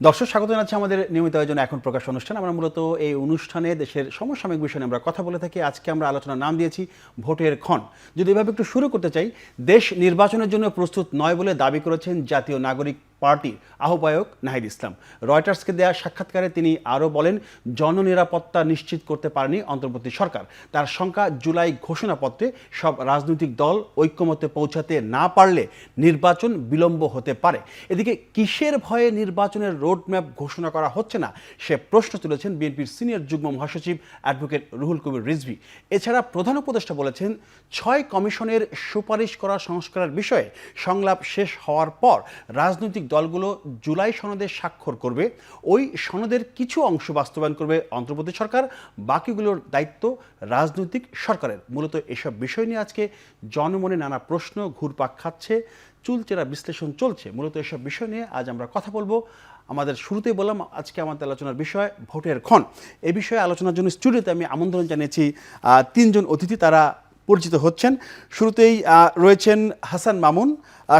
দর্শক স্বাগত জানাচ্ছি আমাদের নিয়মিত আয়োজন এখন প্রকাশ অনুষ্ঠান। আমরা মূলত এই অনুষ্ঠানে দেশের সমসাময়িক বিষয় নিয়ে আমরা কথা বলে থাকি। আজকে আমরা আলোচনার নাম দিয়েছি ভোটের ক্ষণ। যদি এভাবে একটু শুরু করতে চাই, দেশ নির্বাচনের জন্য প্রস্তুত নয় বলে দাবি করেছেন জাতীয় নাগরিক পার্টির আহ্বায়ক নাহিদ ইসলাম। রয়টার্সকে দেয়া সাক্ষাৎকারে তিনি আরও বলেন, জননিরাপত্তা নিশ্চিত করতে পারেনি অন্তর্বর্তী সরকার। তার শঙ্কা, জুলাই ঘোষণাপত্রে সব রাজনৈতিক দল ঐক্যমত্যে পৌঁছাতে না পারলে নির্বাচন বিলম্ব হতে পারে। এদিকে কিসের ভয়ে নির্বাচনের রোডম্যাপ ঘোষণা করা হচ্ছে না, সে প্রশ্ন তুলেছেন বিএনপির সিনিয়র যুগ্ম মহাসচিব অ্যাডভোকেট রুহুল কবির রিজভী। এছাড়া প্রধান উপদেষ্টা বলেছেন, 6 কমিশনের সুপারিশ করা সংস্কারের বিষয়ে সংলাপ শেষ হওয়ার পর রাজনৈতিক দলগুলো জুলাই সনদে স্বাক্ষর করবে। ওই সনদের কিছু অংশ বাস্তবায়ন করবে অন্তর্বর্তী সরকার, বাকিগুলোর দায়িত্ব রাজনৈতিক সরকারের। মূলত এসব বিষয় নিয়ে আজকে জনমনে নানা প্রশ্ন ঘুরপাক খাচ্ছে, চুলচেরা বিশ্লেষণ চলছে। মূলত এসব বিষয় নিয়ে আজ আমরা কথা বলবো। আমাদের শুরুতেই বললাম আজকে আমাদের আলোচনার বিষয় ভোটের ক্ষণ। এই বিষয়ে আলোচনার জন্য স্টুডিওতে আমি আমন্ত্রণ জানিয়েছি 3 জন অতিথি, তারা পরিচিত হচ্ছেন। শুরুতেই রয়েছেন হাসান মামুন,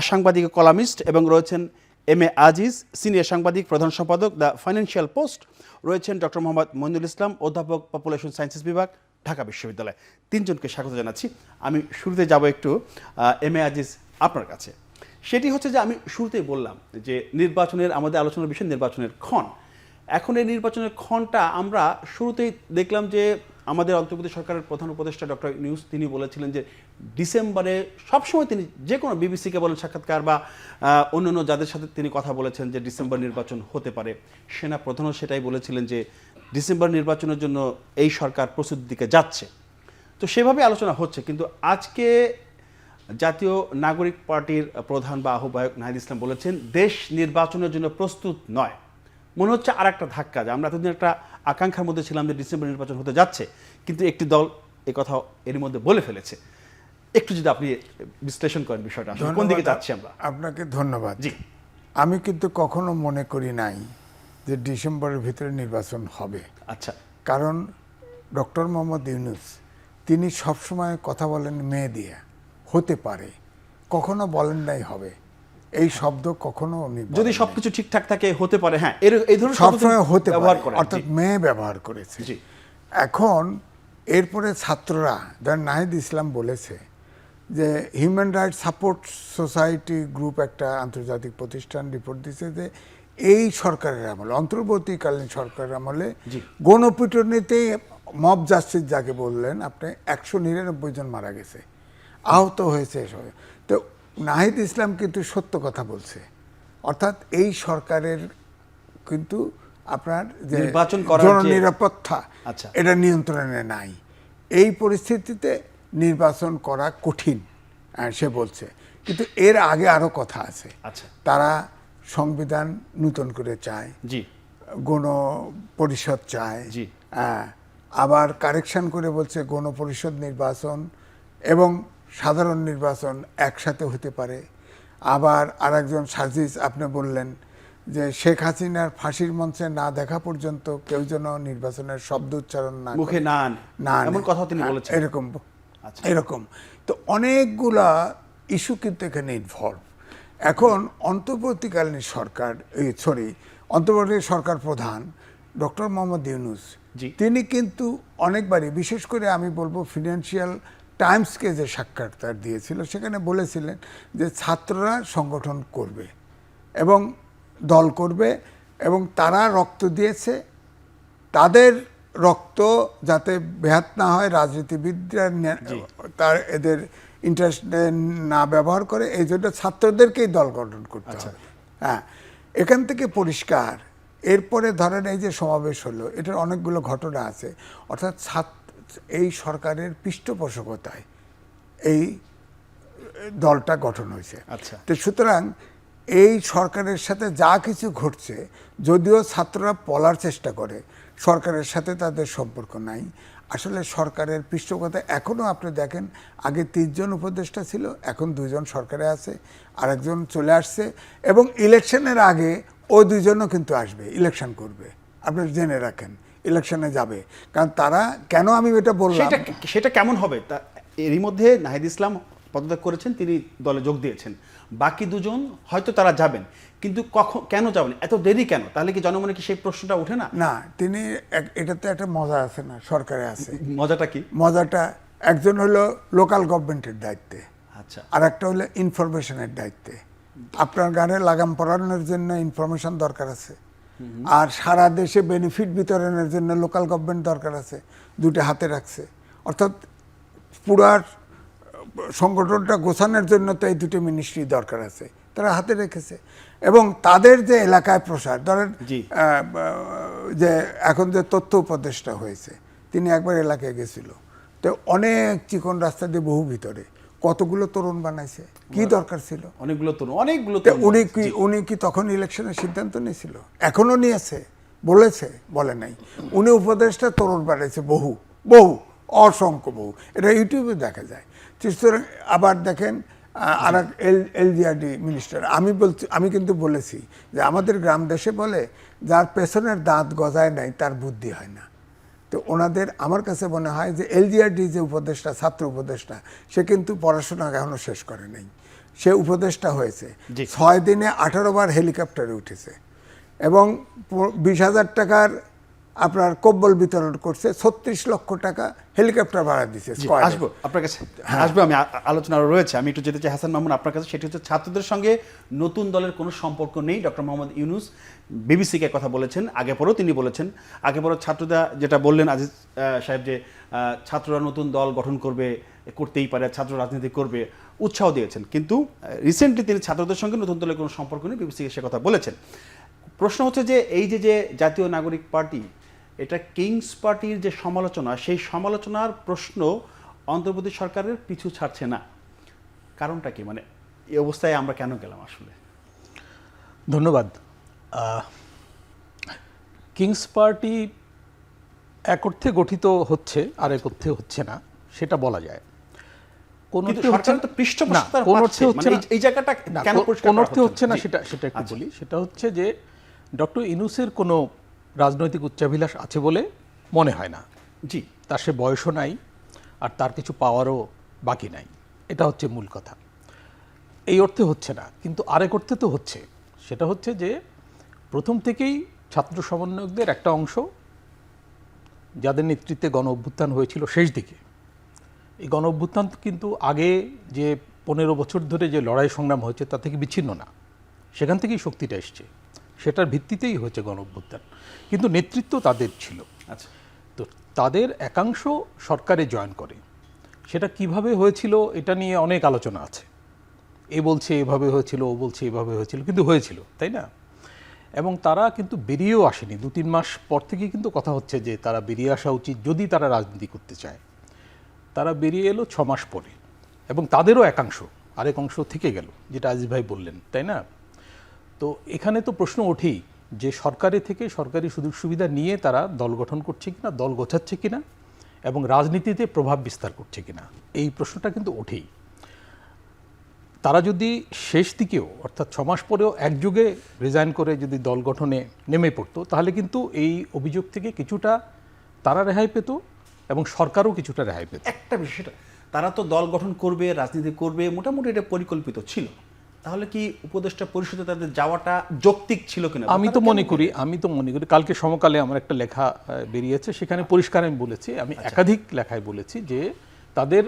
সাংবাদিক কলামিস্ট, এবং রয়েছেন এম এ আজিজ, সিনিয়র সাংবাদিক, প্রধান সম্পাদক দ্য ফাইন্যান্সিয়াল পোস্ট। রয়েছেন ডক্টর মোহাম্মদ মইনুল ইসলাম, অধ্যাপক, পপুলেশন সায়েন্সেস বিভাগ, ঢাকা বিশ্ববিদ্যালয়। 3 জনকে স্বাগত জানাচ্ছি। আমি শুরুতে যাব একটু এম এ আজিজ আপনার কাছে। সেটি হচ্ছে যে আমি শুরুতেই বললাম যে নির্বাচনের, আমাদের আলোচনার বিষয় নির্বাচনের ক্ষণ। এখন এই নির্বাচনের ক্ষণটা আমরা শুরুতেই দেখলাম যে আমাদের অন্তর্বর্তী সরকারের প্রধান উপদেষ্টা ডক্টর ইউনূস তিনি বলেছিলেন যে ডিসেম্বরে, সবসময় তিনি যে কোনো বিবিসিকে বলেন সাক্ষাৎকার বা অন্যান্য যাদের সাথে তিনি কথা বলেছেন যে ডিসেম্বর নির্বাচন হতে পারে। সেনা প্রধানও সেটাই বলেছিলেন যে ডিসেম্বর নির্বাচনের জন্য এই সরকার প্রস্তুতির দিকে যাচ্ছে। তো সেভাবে আলোচনা হচ্ছে, কিন্তু আজকে জাতীয় নাগরিক পার্টির প্রধান বা আহ্বায়ক নাহিদ ইসলাম বলেছেন দেশ নির্বাচনের জন্য প্রস্তুত নয়। মনে হচ্ছে আর একটা ধাক্কা, যে আমরা এতদিন একটা আকাঙ্ক্ষার মধ্যে ছিলাম যে ডিসেম্বর নির্বাচন হতে যাচ্ছে, কিন্তু একটি দল এ কথা এর মধ্যে বলে ফেলেছে। একটু যদি আপনি বিশ্লেষণ করেন বিষয়টা, কোন দিকে যাচ্ছি আমরা। আপনাকে ধন্যবাদ। জি, আমি কিন্তু কখনো মনে করি নাই যে ডিসেম্বরের ভিতরে নির্বাচন হবে। আচ্ছা, কারণ ডক্টর মোহাম্মদ ইউনূস তিনি সবসময় কথা বলেন মে দিয়ে, হতে পারে, কখনো বলেন নাই হবে। এই শব্দ কখনো যদি সবকিছু ঠিকঠাক থাকে হতে পারে, হ্যাঁ, এই ধরনের সবসময় হতে ব্যবহার পারে, করে, অর্থাৎ মে ব্যবহার করেছে। জি, এখন এরপরে ছাত্ররা, যারা নাহিদ ইসলাম বলেছে যে human rights support society group, একটা আন্তর্জাতিক প্রতিষ্ঠান, রিপোর্ট দিচ্ছে যে এই সরকারের আমলে, অন্তর্বর্তীকালীন সরকারের আমলে গণপিটুনিতেই মব জাস্টিস যাকে বললেন আপনি, 199 জন মারা গেছে, আহত হয়েছে এসব। তো নাহিদ ইসলাম কিন্তু সত্য কথা বলছে, অর্থাৎ এই সরকারের কিন্তু আপনার যে জননিরাপত্তা, আচ্ছা, এটা নিয়ন্ত্রণে নাই। এই পরিস্থিতিতে নির্বাচন করা কঠিন সে বলছে। কিন্তু এর আগে আরো কথা আছে। আচ্ছা, তারা সংবিধান নূতন করে চায়, জি, গণপরিষদ চায়, জি, আবার কারেকশন করে বলছে গণপরিষদ নির্বাচন এবং সাধারণ নির্বাচন একসাথে হতে পারে। আবার আরেকজন সাজিস আপনি বললেন যে শেখ হাসিনার ফাঁসির মঞ্চে না দেখা পর্যন্ত কেউ যেন নির্বাচনের শব্দ উচ্চারণ না মুখে না এমন কথা তিনি বলেছেন, এরকম। তো অনেকগুলা ইস্যু কিন্তু এখানে ইনভলভ। এখন অন্তর্বর্তীকালীন সরকার, অন্তর্বর্তী সরকার প্রধান ডক্টর মোহাম্মদ ইউনূস তিনি কিন্তু অনেকবারই, বিশেষ করে আমি বলবো ফিনান্সিয়াল টাইমসকে যে সাক্ষাৎকার দিয়েছিল, সেখানে বলেছিলেন যে ছাত্ররা সংগঠন করবে এবং দল করবে এবং তারা রক্ত দিয়েছে, তাদের রক্ত যাতে ব্যাহত না হয়, রাজনীতিবিদরা তার এদের ইন্টারেস্ট না ব্যবহার করে, এই জন্য ছাত্রদেরকেই দল গঠন করতে হবে। হ্যাঁ, এখান থেকে পরিষ্কার। এরপরে ধরেন এই যে সমাবেশ হলো, এটার অনেকগুলো ঘটনা আছে, অর্থাৎ এই সরকারের পৃষ্ঠপোষকতায় এই দলটা গঠন হয়েছে। আচ্ছা, তো সুতরাং এই সরকারের সাথে যা কিছু ঘটছে, যদিও ছাত্ররা বলার চেষ্টা করে সরকারের সাথে তাদের সম্পর্ক নাই, আসলে সরকারের পৃষ্ঠপোষকতা এখনও আপনি দেখেন, আগে 3 জন উপদেষ্টা ছিল, এখন 2 জন সরকারে আছে, আরেকজন চলে আসছে, এবং ইলেকশনের আগে ও 2 জনও কিন্তু আসবে, ইলেকশন করবে, আপনি জেনে রাখেন, ইলেকশনে যাবে। কারণ তারা, কেন আমি এটা বললাম, সেটা কেমন হবে, এরই মধ্যে নাহিদ ইসলাম পদত্যাগ করেছেন, তিনি দলে যোগ দিয়েছেন, বাকি 2 জন হয়তো তারা যাবেন, কিন্তু কখন কেন যাবেন, এত দেরি কেন? তাহলে কি জনমনে কি সেই প্রশ্নটা ওঠে না? না, তিনি এটাতে একটা মজা আছে না, সরকারে আছে মজাটা কি? মজাটা। একজন হলো লোকাল গভর্নমেন্টের দায়িত্বে, আচ্ছা, আর একটা হলো ইনফরমেশনের দায়িত্বে। আপনার গানে লাগাম পরানোর জন্য ইনফরমেশন দরকার আছে, আর সারা দেশে বেনিফিট বিতরণের জন্য লোকাল গভর্নমেন্ট দরকার আছে। দুটো হাতে রাখছে, অর্থাৎ পুরার সংগঠনটা গোছানোর জন্য তো এই দুটো মিনিস্ট্রি দরকার আছে, তারা হাতে রেখেছে। এবং তাদের যে এলাকায় প্রসার, ধরেন জি। যে এখন যে তথ্য উপদেষ্টা হয়েছে, তিনি একবার এলাকায় গেছিল, তো অনেক চিকন রাস্তা দিয়ে বহু ভিতরে কতগুলো তরুণ বানাইছে, কি দরকার ছিল? অনেকগুলো অনেকগুলো তো উনি কি তখন ইলেকশনের সিদ্ধান্ত নিয়েছিল? এখনো নিয়েছে, বলেছে, বলে নাই। উনি উপদেষ্টা তরুণ বানাইছে বহু বহু, অসংখ্য বহু, এটা ইউটিউবে দেখা যায়। সুতরাং আবার দেখেন আর এক এলজিআরডি মিনিস্টার, আমি কিন্তু বলেছি যে আমাদের গ্রাম দেশে বলে যার পেছনের দাঁত গজায় নাই তার বুদ্ধি হয় না। তো ওনাদের আমার কাছে মনে হয় যে এলজিআরডি যে উপদেষ্টা, ছাত্র উপদেষ্টা, সে কিন্তু পড়াশোনা এখনো শেষ করে নাই, সে উপদেষ্টা হয়েছে। 6 দিনে 18 বার হেলিকপ্টারে উঠেছে এবং 20,000 টাকার আপনার কম্বল বিতরণ করছে, 36 লক্ষ টাকা হেলিকপ্টার ভাড়া দিচ্ছে। আসবো আপনার কাছে, আসবো আমি, আলোচনা আরো রয়েছে। আমি একটু যেতে চাই হাসান মামুন আপনার কাছে। সেটি হচ্ছে ছাত্রদের সঙ্গে নতুন দলের কোনো সম্পর্ক নেই। ডক্টর মোহাম্মদ ইউনূস বিবিসিকে কথা বলেছেন, আগে পরেও তিনি বলেছেন। আগে পরেও ছাত্ররা যেটা বললেন আজিজ সাহেব, যে ছাত্ররা নতুন দল গঠন করবে, করতেই পারে, ছাত্র রাজনীতি করবে, উৎসাহ দিয়েছেন। কিন্তু রিসেন্টলি তিনি ছাত্রদের সঙ্গে নতুন দলের কোনো সম্পর্ক নেই, বিবিসিকে সে কথা বলেছেন। প্রশ্ন হচ্ছে যে এই যে জাতীয় নাগরিক পার্টি, এটা কিংস পার্টির যে সমালোচনা, সেই সমালোচনার প্রশ্ন অন্তর্বর্তী সরকারের পিছু ছাড়ছে না। কারণটা কি? মানে এই অবস্থায় আমরা কেন গেলাম আসলে? ধন্যবাদ। কিংস পার্টি এক অর্থে গঠিত হচ্ছে, আর এক অর্থে হচ্ছে না, সেটা বলা যায়। কোন অর্থে হচ্ছে না, কোন অর্থে হচ্ছে না, এই জায়গাটা কেন পরিষ্কার কোন অর্থে হচ্ছে না সেটা একটু বলি। সেটা হচ্ছে যে ডক্টর ইউনূসের কোনো রাজনৈতিক উচ্চাভিলাষ আছে বলে মনে হয় না। জি, তার সে বয়সও নাই, আর তার কিছু পাওয়ারও বাকি নাই, এটা হচ্ছে মূল কথা। এই অর্থে হচ্ছে না, কিন্তু আরেক অর্থে তো হচ্ছে। সেটা হচ্ছে যে প্রথম থেকেই ছাত্র সমন্বয়কদের একটা অংশ, যাদের নেতৃত্বে গণ অভ্যুত্থান হয়েছিল শেষ দিকে, এই গণ অভ্যুত্থান কিন্তু আগে যে 15 বছর ধরে যে লড়াই সংগ্রাম হয়েছে তা থেকে বিচ্ছিন্ন না, সেখান থেকেই শক্তিটা এসছে, সেটার ভিত্তিতেই হয়েছে গণ অভ্যুত্থান। কিন্তু নেতৃত্ব তাদের ছিল। আচ্ছা, তো তাদের একাংশ সরকারে জয়েন করে। সেটা কিভাবে হয়েছিল এটা নিয়ে অনেক আলোচনা আছে। এ বলছে এভাবে হয়েছিল, ও বলছে এভাবে হয়েছিল, কিন্তু হয়েছিল, তাই না? এবং তারা কিন্তু বেরিয়েও আসেনি। 2-3 মাস পর থেকেই কিন্তু কথা হচ্ছে যে তারা বেরিয়ে আসা উচিত যদি তারা রাজনীতি করতে চায়। তারা বেরিয়ে এলো 6 মাস পরে, এবং তাদেরও একাংশ, আরেক অংশ থেকে গেল, যেটা আজিজ ভাই বললেন, তাই না? তো এখানে তো প্রশ্ন ওঠেই যে সরকারি থেকে সরকারি সুযোগ সুবিধা নিয়ে তারা দল গঠন করছে কিনা, দল গোছাচ্ছে কিনা, এবং রাজনীতিতে প্রভাব বিস্তার করছে কিনা, এই প্রশ্নটা কিন্তু ওঠেই। তারা যদি শেষ দিকেও, অর্থাৎ 6 মাস পরেও একযোগে রিজাইন করে যদি দল গঠনে নেমে পড়তো, তাহলে কিন্তু এই অভিযোগ থেকে কিছুটা তারা রেহাই পেত এবং সরকারও কিছুটা রেহাই পেত। একটা বিষয়টা, তারা তো দল গঠন করবে, রাজনীতি করবে, মোটামুটি এটা পরিকল্পিত ছিল। তাহলে কি উপদেষ্টা পরিষদে তাদের যাওয়াটা যৌক্তিক ছিল কিনা? আমি তো মনে করি কালকে সমকালে আমার একটা লেখা বেরিয়েছে, সেখানে পরিষ্কার আমি বলেছি, আমি একাধিক লেখায় বলেছি যে তাদের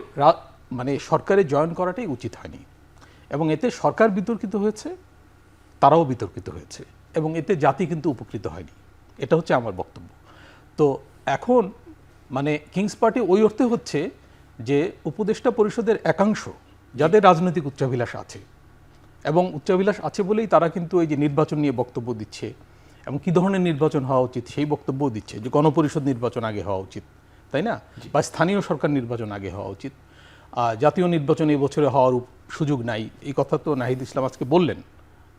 মানে সরকারে জয়েন করাটাই উচিত হয়নি, এবং এতে সরকার বিতর্কিত হয়েছে, তারাও বিতর্কিত হয়েছে, এবং এতে জাতি কিন্তু উপকৃত হয়নি। এটা হচ্ছে আমার বক্তব্য। তো এখন মানে কিংস পার্টি ওই অর্থে হচ্ছে যে উপদেষ্টা পরিষদের একাংশ, যাদের রাজনৈতিক উচ্চাভিলাষ আছে, এবং উচ্চাভিলাষ আছে বলেই তারা কিন্তু এই যে নির্বাচন নিয়ে বক্তব্য দিচ্ছে, এবং কী ধরনের নির্বাচন হওয়া উচিত সেই বক্তব্যও দিচ্ছে, যে গণপরিষদ নির্বাচন আগে হওয়া উচিত, তাই না? বা স্থানীয় সরকার নির্বাচন আগে হওয়া উচিত, জাতীয় নির্বাচন এই বছরে হওয়ার সুযোগ নাই। এই কথা তো নাহিদ ইসলাম আজকে বললেন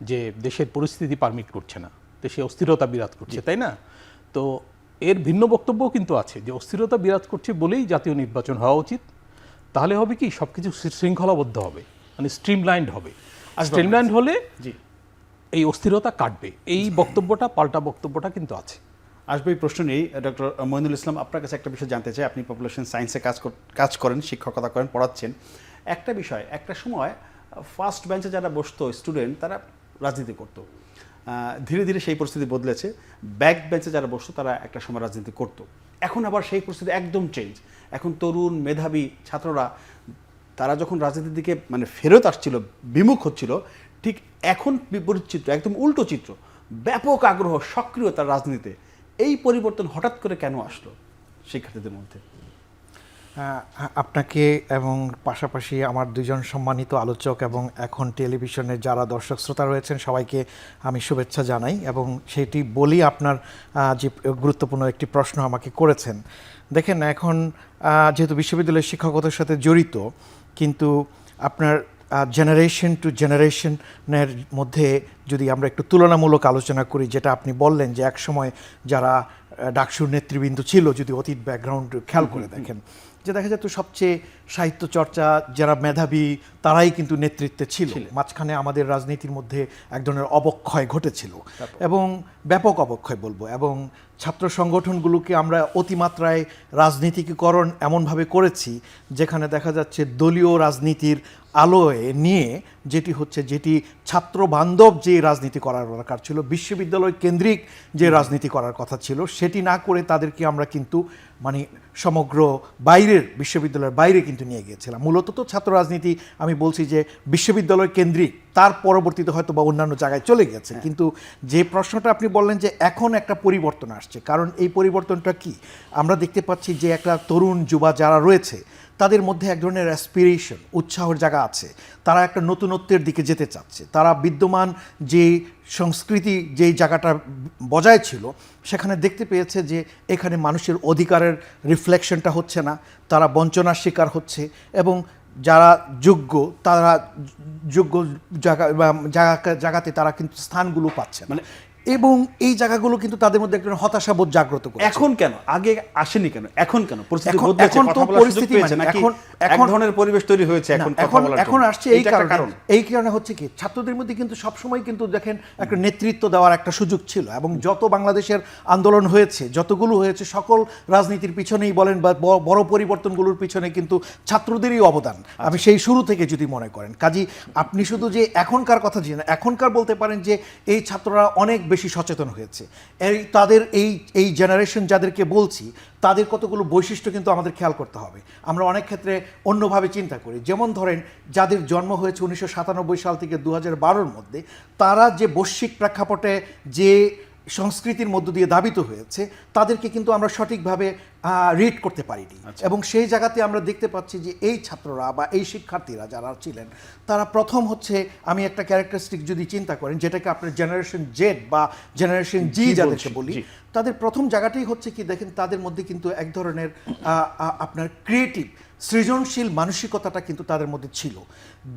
যে দেশের পরিস্থিতি পারমিট করছে না, দেশে অস্থিরতা বিরাজ করছে, তাই না? তো এর ভিন্ন বক্তব্যও কিন্তু আছে যে অস্থিরতা বিরাজ করছে বলেই জাতীয় নির্বাচন হওয়া উচিত। তাহলে হবে কি, সব কিছু শৃঙ্খলাবদ্ধ হবে, মানে স্ট্রিমলাইন্ড হবে। স্ট্রিমলাইন্ড হলে এই অস্থিরতা কাটবে। এই বক্তব্যটা, পাল্টা বক্তব্যটা কিন্তু আছে। আসবে এই প্রশ্ন নেই। ডক্টর মঈনুল ইসলাম, আপনার কাছে একটা বিষয় জানতে চাই। আপনি পপুলেশন সায়েন্সে কাজ করেন, শিক্ষকতা করেন, পড়াচ্ছেন। একটা বিষয়, একটা সময় ফার্স্ট বেঞ্চে যারা বসতো স্টুডেন্ট, তারা রাজনীতি করতো। ধীরে ধীরে সেই পরিস্থিতি বদলেছে। ব্যাক বেঞ্চে যারা বসতো তারা একটা সময় রাজনীতি করতো। এখন আবার সেই পরিস্থিতি একদম চেঞ্জ। এখন তরুণ মেধাবী ছাত্ররা তারা যখন রাজনীতির দিকে মানে ফেরত আসছিল, বিমুখ হচ্ছিল, ঠিক এখন বিপরীত চিত্র, একদম উল্টো চিত্র। ব্যাপক আগ্রহ, সক্রিয়তা রাজনীতিতে। এই পরিবর্তন হঠাৎ করে কেন আসলো শিক্ষার্থীদের মধ্যে? আপনাকে এবং পাশাপাশি আমার দুজন সম্মানিত আলোচক এবং এখন টেলিভিশনের যারা দর্শক শ্রোতা রয়েছেন সবাইকে আমি শুভেচ্ছা জানাই, এবং সেটি বলি আপনার যে গুরুত্বপূর্ণ একটি প্রশ্ন আমাকে করেছেন। দেখেন, এখন যেহেতু বিশ্ববিদ্যালয়ের শিক্ষকতার সাথে জড়িত, কিন্তু আপনার জেনারেশন টু জেনারেশনের মধ্যে যদি আমরা একটু তুলনামূলক আলোচনা করি, যেটা আপনি বললেন যে একসময় যারা ডাকসুর নেতৃবৃন্দ ছিল, যদি অতীত ব্যাকগ্রাউন্ড খেয়াল করে দেখেন, যে দেখা যেত সবচেয়ে সাহিত্য চর্চা যারা মেধাবী তারাই কিন্তু নেতৃত্বে ছিল। মাঝখানে আমাদের রাজনীতির মধ্যে এক ধরনের অবক্ষয় ঘটেছিল, এবং ব্যাপক অবক্ষয় বলবো, এবং ছাত্র সংগঠনগুলোকে আমরা অতিমাত্রায় রাজনীতিকীকরণ এমনভাবে করেছি যেখানে দেখা যাচ্ছে দলীয় রাজনীতির আলোয় নিয়ে যেটি ছাত্র বান্ধব যে রাজনীতি করার দরকার ছিল, বিশ্ববিদ্যালয় কেন্দ্রিক যে রাজনীতি করার কথা ছিল, সেটি না করে তাদেরকে আমরা কিন্তু মানে সমগ্র বিশ্ববিদ্যালয়ের বাইরে কিন্তু নিয়ে গিয়েছিলাম। মূলত তো ছাত্র রাজনীতি আমি বলছি যে বিশ্ববিদ্যালয় কেন্দ্রিক, তার পরবর্তীতে হয়তো বা অন্যান্য জায়গায় চলে গেছে। কিন্তু যে প্রশ্নটা আপনি বললেন যে এখন একটা পরিবর্তন আসছে, কারণ এই পরিবর্তনটা কি আমরা দেখতে পাচ্ছি যে একটা তরুণ যুবা যারা রয়েছে তাদের মধ্যে এক ধরনের অ্যাসপিরেশন, উৎসাহের জায়গা আছে। তারা একটা নতুনত্বের দিকে যেতে চাচ্ছে। তারা বিদ্যমান যে সংস্কৃতি যেই জায়গাটা বজায় ছিল সেখানে দেখতে পেয়েছে যে এখানে মানুষের অধিকারের রিফ্লেকশনটা হচ্ছে না, তারা বঞ্চনার শিকার হচ্ছে, এবং যারা যোগ্য তারা যোগ্য জায়গাতে তারা কিন্তু স্থানগুলো পাচ্ছে মানে, এবং এই জায়গাগুলো কিন্তু তাদের মধ্যে একটা হতাশাবোধ জাগ্রত করে। এখন কেন আগে আসেনি কেন, এখন কেন পরিস্থিতি এখন বদলেছে? তো পরিস্থিতি এক ধরনের পরিবেশ তৈরি হয়েছে এখন আসছে এই কারণে হচ্ছে কি, ছাত্রদের মধ্যে কিন্তু সবসময় কিন্তু দেখেন একটা নেতৃত্ব দেওয়ার একটা সুযোগ ছিল, এবং যত বাংলাদেশের আন্দোলন হয়েছে, যতগুলো হয়েছে, সকল রাজনীতির পিছনেই বলেন বা বড় পরিবর্তনগুলোর পিছনে কিন্তু ছাত্রদেরই অবদান। আমি সেই শুরু থেকে যদি মনে করেন, কাজী আপনি শুধু যে এখনকার কথা জানেন, এখনকার বলতে পারেন যে এই ছাত্ররা অনেক বেশি সচেতন হয়েছে। তাদের এই জেনারেশন যাদেরকে বলছি তাদের কতগুলো বৈশিষ্ট্য কিন্তু আমাদের খেয়াল করতে হবে। আমরা অনেক ক্ষেত্রে অন্যভাবে চিন্তা করি। যেমন ধরেন, যাদের জন্ম হয়েছে 1997 সাল থেকে 2012-র মধ্যে, তারা যে বৈশ্বিক প্রেক্ষাপটে যে সংস্কৃতির মধ্য দিয়ে ধাবিত হয়েছে তাদেরকে কিন্তু আমরা সঠিকভাবে রিড করতে পারিনি। এবং সেই জায়গাতে আমরা দেখতে পাচ্ছি যে এই ছাত্ররা বা এই শিক্ষার্থীরা যারা ছিলেন, তারা প্রথম হচ্ছে, আমি একটা ক্যারেক্টারিস্টিক যদি চিন্তা করেন, যেটাকে আপনার জেনারেশন জেড বা জেনারেশন জি যাদেরকে বলি, তাদের প্রথম জায়গাটাই হচ্ছে কি, দেখেন তাদের মধ্যে কিন্তু এক ধরনের আপনার ক্রিয়েটিভ সৃজনশীল মানসিকতাটা কিন্তু তাদের মধ্যে ছিল।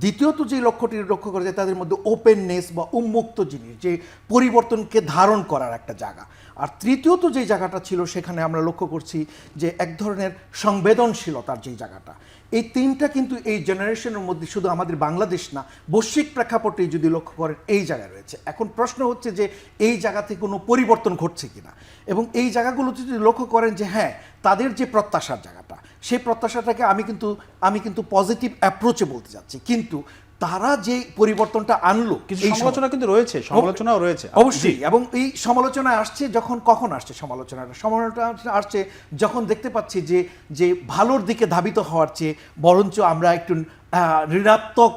দ্বিতীয়ত যে লক্ষ্য করে যে তাদের মধ্যে ওপেননেস বা উন্মুক্ত জিনিস, যে পরিবর্তনকে ধারণ করার একটা জায়গা। আর তৃতীয়ত যে জায়গাটা ছিল সেখানে আমরা লক্ষ্য করছি যে এক ধরনের সংবেদনশীলতার যে জায়গাটা। এই তিনটা কিন্তু এই জেনারেশনের মধ্যে শুধু আমাদের বাংলাদেশ না, বৈশ্বিক প্রেক্ষাপটে যদি লক্ষ্য করেন এই জায়গায় রয়েছে। এখন প্রশ্ন হচ্ছে যে এই জায়গাতে কোনো পরিবর্তন ঘটছে কিনা, এবং এই জায়গাগুলো যদি লক্ষ্য করেন যে হ্যাঁ, তাদের যে প্রত্যাশার জায়গাটা, সেই প্রত্যাশাটাকে আমি কিন্তু পজিটিভ অ্যাপ্রোচে বলতে যাচ্ছি। কিন্তু তারা যে পরিবর্তনটা আনলো, এই সমালোচনা কিন্তু রয়েছে, সমালোচনাও রয়েছে অবশ্যই, এবং এই সমালোচনা আসছে কখন আসছে সমালোচনা আসছে যখন দেখতে পাচ্ছি যে ভালোর দিকে ধাবিত হওয়ার চেয়ে বরঞ্চ আমরা একটু ঋণাত্মক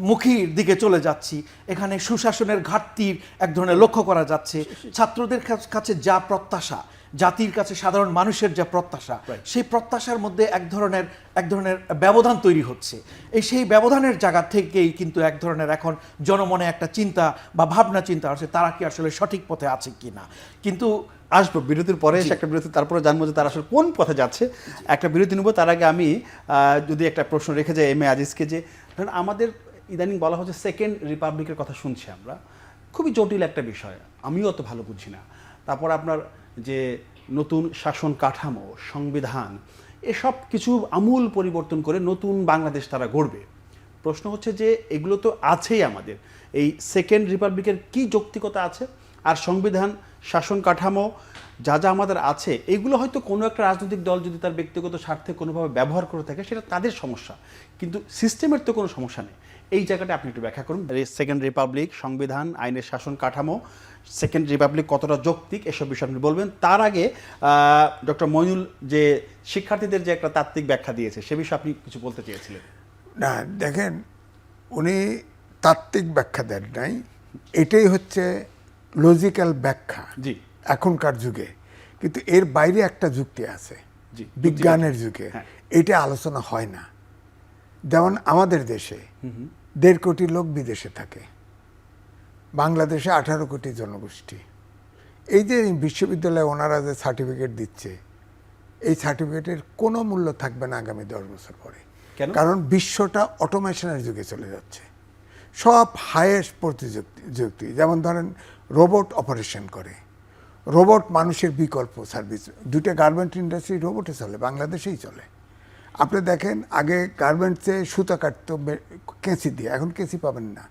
মুখীর দিকে চলে যাচ্ছি। এখানে সুশাসনের ঘাটতির এক ধরনের লক্ষ্য করা যাচ্ছে। ছাত্রদের কাছে যা প্রত্যাশা, জাতির কাছে সাধারণ মানুষের যা প্রত্যাশা, সেই প্রত্যাশার মধ্যে এক ধরনের ব্যবধান তৈরি হচ্ছে। সেই ব্যবধানের জায়গা থেকেই কিন্তু এক ধরনের এখন জনমনে একটা চিন্তা বা ভাবনা চিন্তা আসছে, তারা কি আসলে সঠিক পথে আছে কি না। কিন্তু আসবো বিরতির পরে, একটা বিরতি, তারপরে জানবো যে তারা আসলে কোন পথে যাচ্ছে। একটা বিরতি নেব, তার আগে আমি যদি একটা প্রশ্ন রেখে যাই এম এ আজিজকে, যে ধরেন আমাদের ইদানিং বলা হচ্ছে সেকেন্ড রিপাবলিকের কথা শুনছি আমরা, খুবই জটিল একটা বিষয়, আমিও অত ভালো বুঝি না। তারপর আপনার যে নতুন শাসন কাঠামো, সংবিধান, এসব কিছু আমূল পরিবর্তন করে নতুন বাংলাদেশ তারা গড়বে। প্রশ্ন হচ্ছে যে এগুলো তো আছেই আমাদের, এই সেকেন্ড রিপাবলিকের কি যৌক্তিকতা আছে? আর সংবিধান, শাসন কাঠামো যা যা আমাদের আছে, এগুলো হয়তো কোনো একটা রাজনৈতিক দল যদি তার ব্যক্তিগত স্বার্থে কোনোভাবে ব্যবহার করে থাকে সেটা তাদের সমস্যা, কিন্তু সিস্টেমের তো কোনো সমস্যা নেই। এই জায়গাটা আপনি একটু ব্যাখ্যা করুন। সেকেন্ড রিপাবলিক, সংবিধান, আইনের শাসন কাঠামো, সেকেন্ড রিপাবলিক কতটা যৌক্তিক, এসব বিষয়ে আপনি বলবেন। তার আগে ডক্টর মইনুল যে শিক্ষার্থীদের যে একটা তাত্ত্বিক ব্যাখ্যা দিয়েছে সে বিষয়ে আপনি কিছু বলতে চেয়েছিলেন। না দেখেন, উনি তাত্ত্বিক ব্যাখ্যা দেন নাই, এটাই হচ্ছে লজিক্যাল ব্যাখ্যা জি এখনকার যুগে। কিন্তু এর বাইরে একটা যুক্তি আছে জি, বিজ্ঞানের যুগে, হ্যাঁ। এটা আলোচনা হয় না। যেমন আমাদের দেশে 1.5 কোটি লোক বিদেশে থাকে, বাংলাদেশে 18 কোটি জনগোষ্ঠী। এই যে বিশ্ববিদ্যালয়ে ওনারা যে সার্টিফিকেট দিচ্ছে, এই সার্টিফিকেটের কোনো মূল্য থাকবে না আগামী 10 বছর পরে। কেন? কারণ বিশ্বটা অটোমেশনের যুগে চলে যাচ্ছে। সব হাইয়েস্ট প্রযুক্তি, যেমন ধরেন রোবট অপারেশন করে, রোবট মানুষের বিকল্প সার্ভিস। 2টা গার্মেন্ট ইন্ডাস্ট্রি রোবটে চলে, বাংলাদেশেই চলে। আপনি দেখেন আগে গার্মেন্টসে সুতা কাটতো কেঁচি দিয়ে, এখন কেঁচি পাবেন না,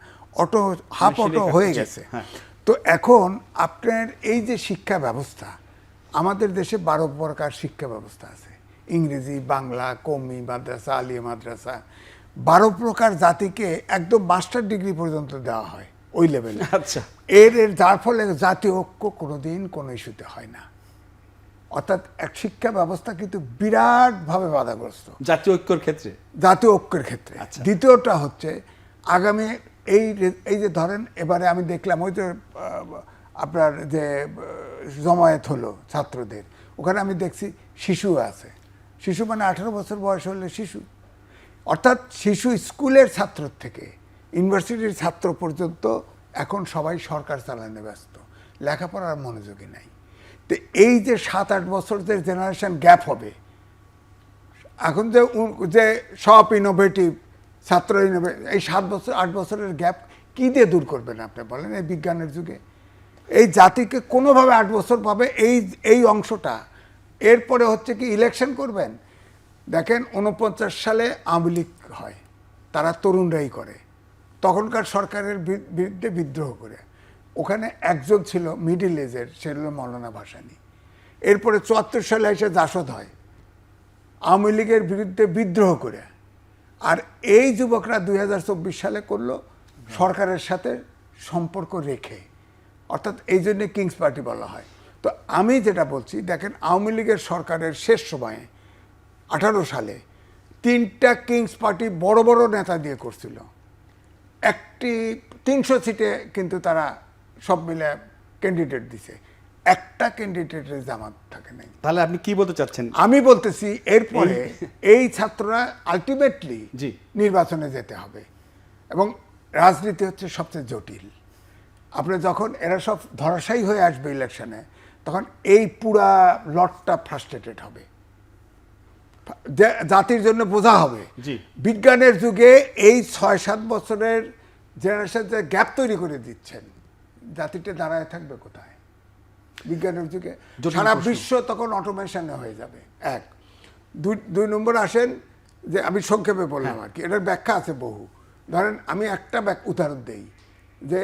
অটো হাফ অটো হয়ে গেছে। তো এখন আপনার এই যে শিক্ষা ব্যবস্থা, আমাদের দেশে 12 প্রকার শিক্ষা ব্যবস্থা আছে, ইংরেজি, বাংলা, কওমি মাদ্রাসা, আলিয়া মাদ্রাসা। 12 প্রকার জাতিকে একদম মাস্টার ডিগ্রি পর্যন্ত দেওয়া হয় ওই লেভেলে। আচ্ছা, যার ফলে জাতীয় ঐক্য কোনোদিন কোনো ইস্যুতে হয় না। অর্থাৎ এক শিক্ষা ব্যবস্থা কিন্তু বিরাটভাবে বাধাগ্রস্ত জাতীয় ঐক্যর ক্ষেত্রে, জাতীয় ঐক্যের ক্ষেত্রে। আচ্ছা। দ্বিতীয়টা হচ্ছে আগামী এই যে ধরেন এবারে আমি দেখলাম ওই যে আপনার যে জমায়েত হলো ছাত্রদের, ওখানে আমি দেখছি শিশু আছে। শিশু মানে 18 বছর বয়স হলে শিশু। অর্থাৎ শিশু স্কুলের ছাত্র থেকে ইউনিভার্সিটির ছাত্র পর্যন্ত এখন সবাই সরকার চালানো ব্যস্ত, লেখাপড়ার মনোযোগী নাই। তো এই যে 7-8 বছর যে জেনারেশন গ্যাপ হবে, এখন যে সব ইনোভেটিভ ছাত্র এই 7-8 বছরের গ্যাপ কি দিয়ে দূর করবেন আপনি বলেন এই বিজ্ঞানের যুগে? এই জাতিকে কোনোভাবে 8 বছর পাবে এই অংশটা। এরপরে হচ্ছে কি ইলেকশন করবেন। দেখেন 49 সালে আওয়ামী লীগ হয়, তারা তরুণরাই করে, তখনকার সরকারের বিরুদ্ধে বিদ্রোহ করে। ওখানে একজন ছিল মিডিল এজের, সে হল মৌলানা ভাসানী। এরপরে 74 সালে এসে জাসদ হয়, আওয়ামী লীগের বিরুদ্ধে বিদ্রোহ করে। আর এই যুবকরা 2024 সালে করলো সরকারের সাথে সম্পর্ক রেখে, অর্থাৎ এই জন্য কিংস পার্টি বলা হয়। তো আমি যেটা বলছি, দেখেন আওয়ামী লীগের সরকারের শেষ সময়ে 18 সালে 3টা কিংস পার্টি বড় বড় নেতা দিয়ে করছিল। 300 সিটে কিন্তু তারা সব মিলে ক্যান্ডিডেট দিছে, একটা ক্যান্ডিডেটের জামাত থাকে নাই। তাহলে আপনি কি বলতে চাচ্ছেন? আমি বলতেছি এরপরে এই ছাত্ররা আলটিমেটলি জি নির্বাচনে যেতে হবে, এবং রাজনীতি হচ্ছে সবচেয়ে জটিল। আপনি যখন এরা সব ধরাশায়ী হয়ে আসবে ইলেকশনে, তখন এই পুরা লটটা ফ্রাস্ট্রেটেড হবে, জাতির জন্য বোঝা হবে। জি। বিজ্ঞানের যুগে এই 6-7 বছরের জেনারেশন যে গ্যাপ তৈরি করে দিচ্ছেন, জাতিটা দাঁড়ায় থাকবে কোথায় বিজ্ঞানের যুগে? সারা বিশ্ব তখন অটোমেশনে হয়ে যাবে। 1 2 নম্বর আসেন যে আমি সংক্ষেপে বললাম আর কি, এটার ব্যাখ্যা আছে বহু। ধরেন আমি একটা উদাহরণ দেই, যে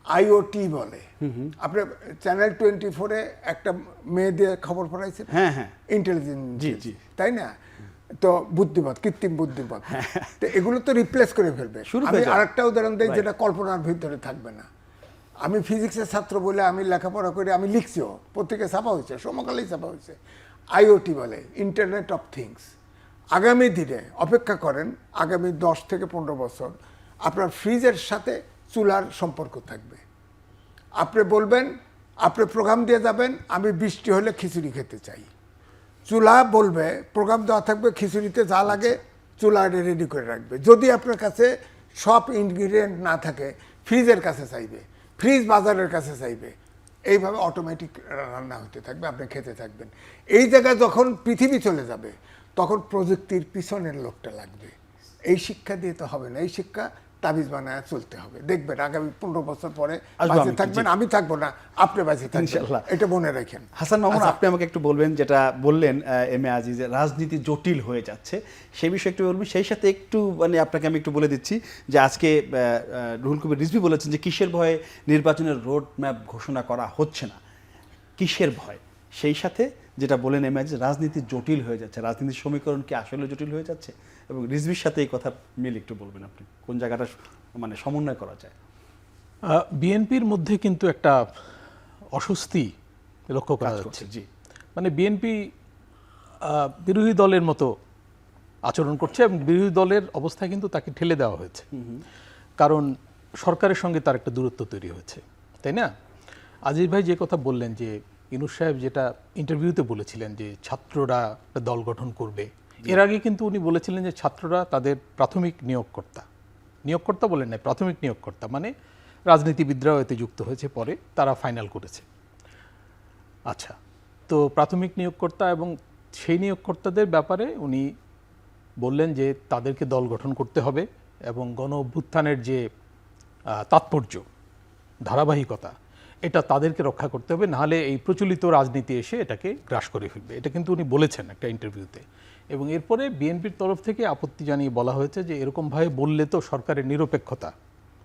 আইওটি বলে, আপনি চ্যানেল 24-এ একটা মেয়ে দিয়ে খবর পড়াইছে, হ্যাঁ হ্যাঁ, ইন্টেলিজেন্স, জি জি, তাই না? তো বুদ্ধিমত, কৃত্রিম বুদ্ধিমত, তো এগুলো তো রিপ্লেস করে ফেলবে। আমি আরেকটা উদাহরণ দিই যেটা কল্পনার ভিতরে থাকবে না। আমি ফিজিক্সের ছাত্র বলে আমি লেখাপড়া করে আমি লিখছিও, পত্রিকায় ছাপা হয়েছে, সমকালেই ছাপা হয়েছে। আইওটি বলে ইন্টারনেট অফ থিংস। আগামী দিনে অপেক্ষা করেন, আগামী 10 থেকে 15 বছর আপনার ফ্রিজের সাথে চুলার সম্পর্ক থাকবে। আপনি বলবেন, আপনি প্রোগ্রাম দিয়ে যাবেন, আমি বৃষ্টি হলে খিচুড়ি খেতে চাই, চুলা বলবে, প্রোগ্রাম দেওয়া থাকবে, খিচুড়িতে যা লাগে চুলা রেডি করে রাখবে। যদি আপনার কাছে সব ইনগ্রিডিয়েন্ট না থাকে, ফ্রিজের কাছে চাইবে, ফ্রিজ বাজারের কাছে চাইবে। এইভাবে অটোমেটিক রান্না হতে থাকবে, আপনি খেতে থাকবেন। এই জায়গায় যখন পৃথিবী চলে যাবে, তখন প্রযুক্তির পিছনের লোকটা লাগবে। এই শিক্ষা দিয়ে তো হবে না, এই শিক্ষা তাবিজ বানায় চলতে হবে। দেখবেন আগামী 15 বছর পরে বেঁচে থাকবেন, আমি থাকবো না, আপনি বেঁচে থাকবেন, এটা মনে রাখেন। হাসান মামুন, আপনি আমাকে একটু বলবেন, যেটা বললেন এম এ আজিজ, রাজনীতি জটিল হয়ে যাচ্ছে, সেই বিষয়ে একটু বলবেন। সেই সাথে একটু মানে আপনাকে আমি একটু বলে দিচ্ছি যে আজকে রুহুল কবির রিজভী বলেছেন যে কিসের ভয়ে নির্বাচনের রোড ম্যাপ ঘোষণা করা হচ্ছে না, কিসের ভয়? সেই সাথে যেটা বলে নেমে যে রাজনীতি জটিল হয়ে যাচ্ছে, রাজনীতির সমীকরণ কি আসলে জটিল হয়ে যাচ্ছে? এবং রিজভির সাথে এই কথা মিল একটু বলবেন আপনি, কোন জায়গাটা মানে সমন্বয় করা যায়? বিএনপির মধ্যে কিন্তু একটা অস্বস্তি লক্ষ্য করা যাচ্ছে। জি, মানে বিএনপি বিরোধী দলের মতো আচরণ করছে এবং বিরোধী দলের অবস্থায় কিন্তু তাকে ঠেলে দেওয়া হয়েছে, কারণ সরকারের সঙ্গে তার একটা দূরত্ব তৈরি হয়েছে, তাই না? আজিজ ভাই যে কথা বললেন যে ইউনূস সাহেব যেটা ইন্টারভিউতে বলেছিলেন যে ছাত্ররা একটা দল গঠন করবে, এর আগে কিন্তু উনি বলেছিলেন যে ছাত্ররা তাদের প্রাথমিক নিয়োগকর্তা বলেন না, প্রাথমিক নিয়োগকর্তা মানে রাজনীতিবিদরাও এতে যুক্ত হয়েছে, পরে তারা ফাইনাল করেছে। আচ্ছা, তো প্রাথমিক নিয়োগকর্তা এবং সেই নিয়োগকর্তাদের ব্যাপারে উনি বললেন যে তাদেরকে দল গঠন করতে হবে এবং গণ অভ্যুত্থানের যে তাৎপর্য, ধারাবাহিকতা, এটা তাদেরকে রক্ষা করতে হবে, নাহলে এই প্রচলিত রাজনীতি এসে এটাকে গ্রাস করে ফেলবে। এটা কিন্তু উনি বলেছেন একটা ইন্টারভিউতে। এবং এরপরে বিএনপির তরফ থেকে আপত্তি জানিয়ে বলা হয়েছে যে এরকমভাবে বললে তো সরকারের নিরপেক্ষতা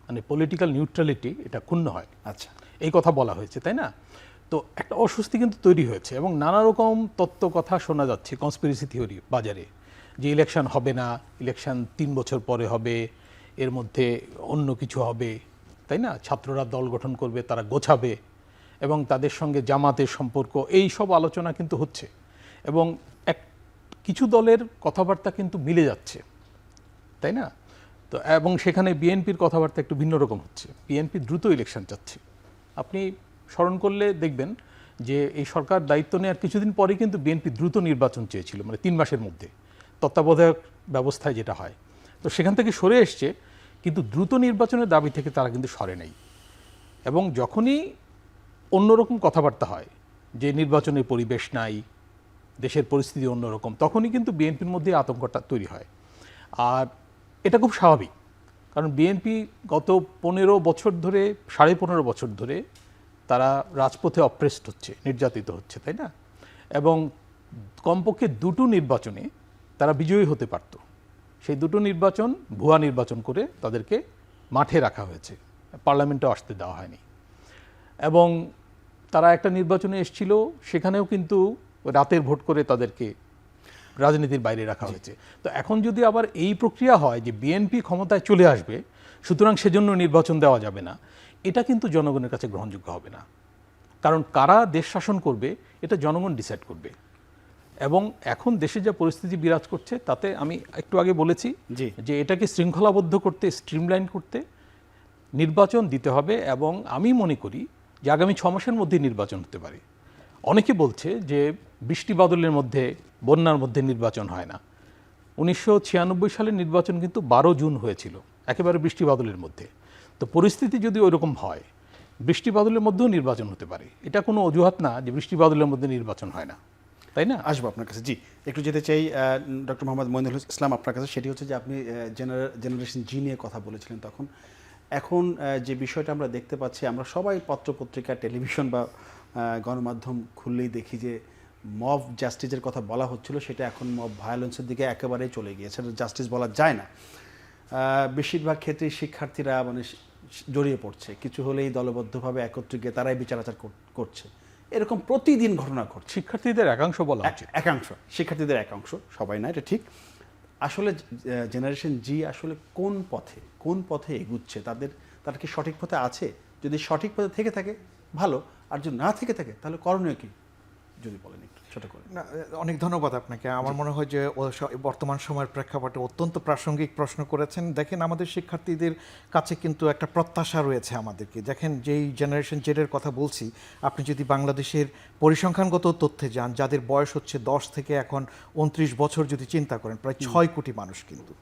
মানে পলিটিক্যাল নিউট্রালিটি এটা ক্ষুণ্ণ হয়। আচ্ছা, এই কথা বলা হয়েছে, তাই না? তো একটা অস্বস্তি কিন্তু তৈরি হয়েছে এবং নানা রকম তত্ত্ব কথা শোনা যাচ্ছে, কনস্পিরেসি থিওরি বাজারে, যে ইলেকশন হবে না, ইলেকশন 3 বছর পরে হবে, এর মধ্যে অন্য কিছু হবে, তাই না? ছাত্ররা দল গঠন করবে, তারা গোছাবে এবং তাদের সঙ্গে জামাতের সম্পর্ক, এই সব আলোচনা কিন্তু হচ্ছে এবং কিছু দলের কথাবার্তা কিন্তু মিলে যাচ্ছে, তাই না? তো এবং সেখানে বিএনপির কথাবার্তা একটু ভিন্ন রকম হচ্ছে। বিএনপি দ্রুত ইলেকশন চাচ্ছে। আপনি স্মরণ করলে দেখবেন যে এই সরকার দায়িত্ব নেওয়ার কিছুদিন পরে কিন্তু বিএনপি দ্রুত নির্বাচন চেয়েছিল, মানে 3 মাসের মধ্যে তত্ত্বাবধায়ক ব্যবস্থায় যেটা হয়। তো সেখান থেকে সরে এসছে, কিন্তু দ্রুত নির্বাচনের দাবি থেকে তারা কিন্তু সরে নেই। এবং যখনই অন্যরকম কথাবার্তা হয় যে নির্বাচনের পরিবেশ নাই, দেশের পরিস্থিতি অন্যরকম, তখনই কিন্তু বিএনপির মধ্যে আতঙ্কটা তৈরি হয়। আর এটা খুব স্বাভাবিক, কারণ বিএনপি গত 15 বছর ধরে, 15.5 বছর ধরে তারা রাজপথে অপ্রেসড হচ্ছে, নির্যাতিত হচ্ছে, তাই না? এবং কমপক্ষে 2টো নির্বাচনে তারা বিজয়ী হতে পারত। সেই 2টো নির্বাচন ভুয়া নির্বাচন করে তাদেরকে মাঠে রাখা হয়েছে, পার্লামেন্টে আসতে দেওয়া হয়নি। এবং তারা একটা নির্বাচনে এসেছিল, সেখানেও কিন্তু রাতের ভোট করে তাদেরকে রাজনীতির বাইরে রাখা হয়েছে। তো এখন যদি আবার এই প্রক্রিয়া হয় যে বিএনপি ক্ষমতায় চলে আসবে, সুতরাং সেজন্য নির্বাচন দেওয়া যাবে না, এটা কিন্তু জনগণের কাছে গ্রহণযোগ্য হবে না। কারণ কারা দেশ শাসন করবে এটা জনগণ ডিসাইড করবে। এবং এখন দেশে যা পরিস্থিতি বিরাজ করছে, তাতে আমি একটু আগে বলেছি যে এটাকে শৃঙ্খলাবদ্ধ করতে, স্ট্রিমলাইন করতে নির্বাচন দিতে হবে। এবং আমি মনে করি যে আগামী 6 মাসের মধ্যে নির্বাচন হতে পারে। অনেকে বলছে যে বৃষ্টি বাদলের মধ্যে, বন্যার মধ্যে নির্বাচন হয় না। 1996 সালের নির্বাচন কিন্তু 12 জুন হয়েছিল, একেবারে বৃষ্টি বাদলের মধ্যে। তো পরিস্থিতি যদি ওইরকম হয়, বৃষ্টি বাদলের মধ্যেও নির্বাচন হতে পারে। এটা কোনো অজুহাত না যে বৃষ্টি বাদলের মধ্যে নির্বাচন হয় না, তাই না? আসবো আপনার কাছে। জি, একটু যেতে চাই ডক্টর মোহাম্মদ মঈনুল ইসলাম আপনার কাছে। সেটি হচ্ছে যে আপনি জেনারেশন জি নিয়ে কথা বলেছিলেন তখন। এখন যে বিষয়টা আমরা দেখতে পাচ্ছি, আমরা সবাই পত্রপত্রিকা, টেলিভিশন বা গণমাধ্যম খুললেই দেখি যে মব জাস্টিসের কথা বলা হচ্ছিল, সেটা এখন মব ভায়োলেন্সের দিকে একেবারেই চলে গিয়েছে। জাস্টিস বলা যায় না। বেশিরভাগ ক্ষেত্রে শিক্ষার্থীরা মানে জড়িয়ে পড়ছে, কিছু হলেই দলবদ্ধভাবে একত্রে গিয়ে তারাই বিচার আচার করছে। এরকম প্রতিদিন ঘটনা ঘটছে। শিক্ষার্থীদের একাংশ বলা উচিত, একাংশ, শিক্ষার্থীদের একাংশ, সবাই না, এটা ঠিক। আসলে জেনারেশন জি আসলে কোন পথে এগুচ্ছে? তারা কি সঠিক পথে আছে? যদি সঠিক পথে থেকে থাকে ভালো, আর যদি না থেকে থাকে তাহলে করণীয় কি যদি বলেন একটু ছোট করে। না, অনেক ধন্যবাদ আপনাকে। আমার মনে হয় যে বর্তমান সময়ের প্রেক্ষাপটে অত্যন্ত প্রাসঙ্গিক প্রশ্ন করেছেন। দেখেন, আমাদের শিক্ষার্থীদের কাছে কিন্তু একটা প্রত্যাশা রয়েছে আমাদেরকে। দেখেন, যেই জেনারেশন জেডের কথা বলছি, আপনি যদি বাংলাদেশের পরিসংখ্যানগত তথ্যে যান, যাদের বয়স হচ্ছে 10 থেকে এখন 29 বছর, যদি চিন্তা করেন, প্রায় 6 কোটি মানুষ কিন্তু।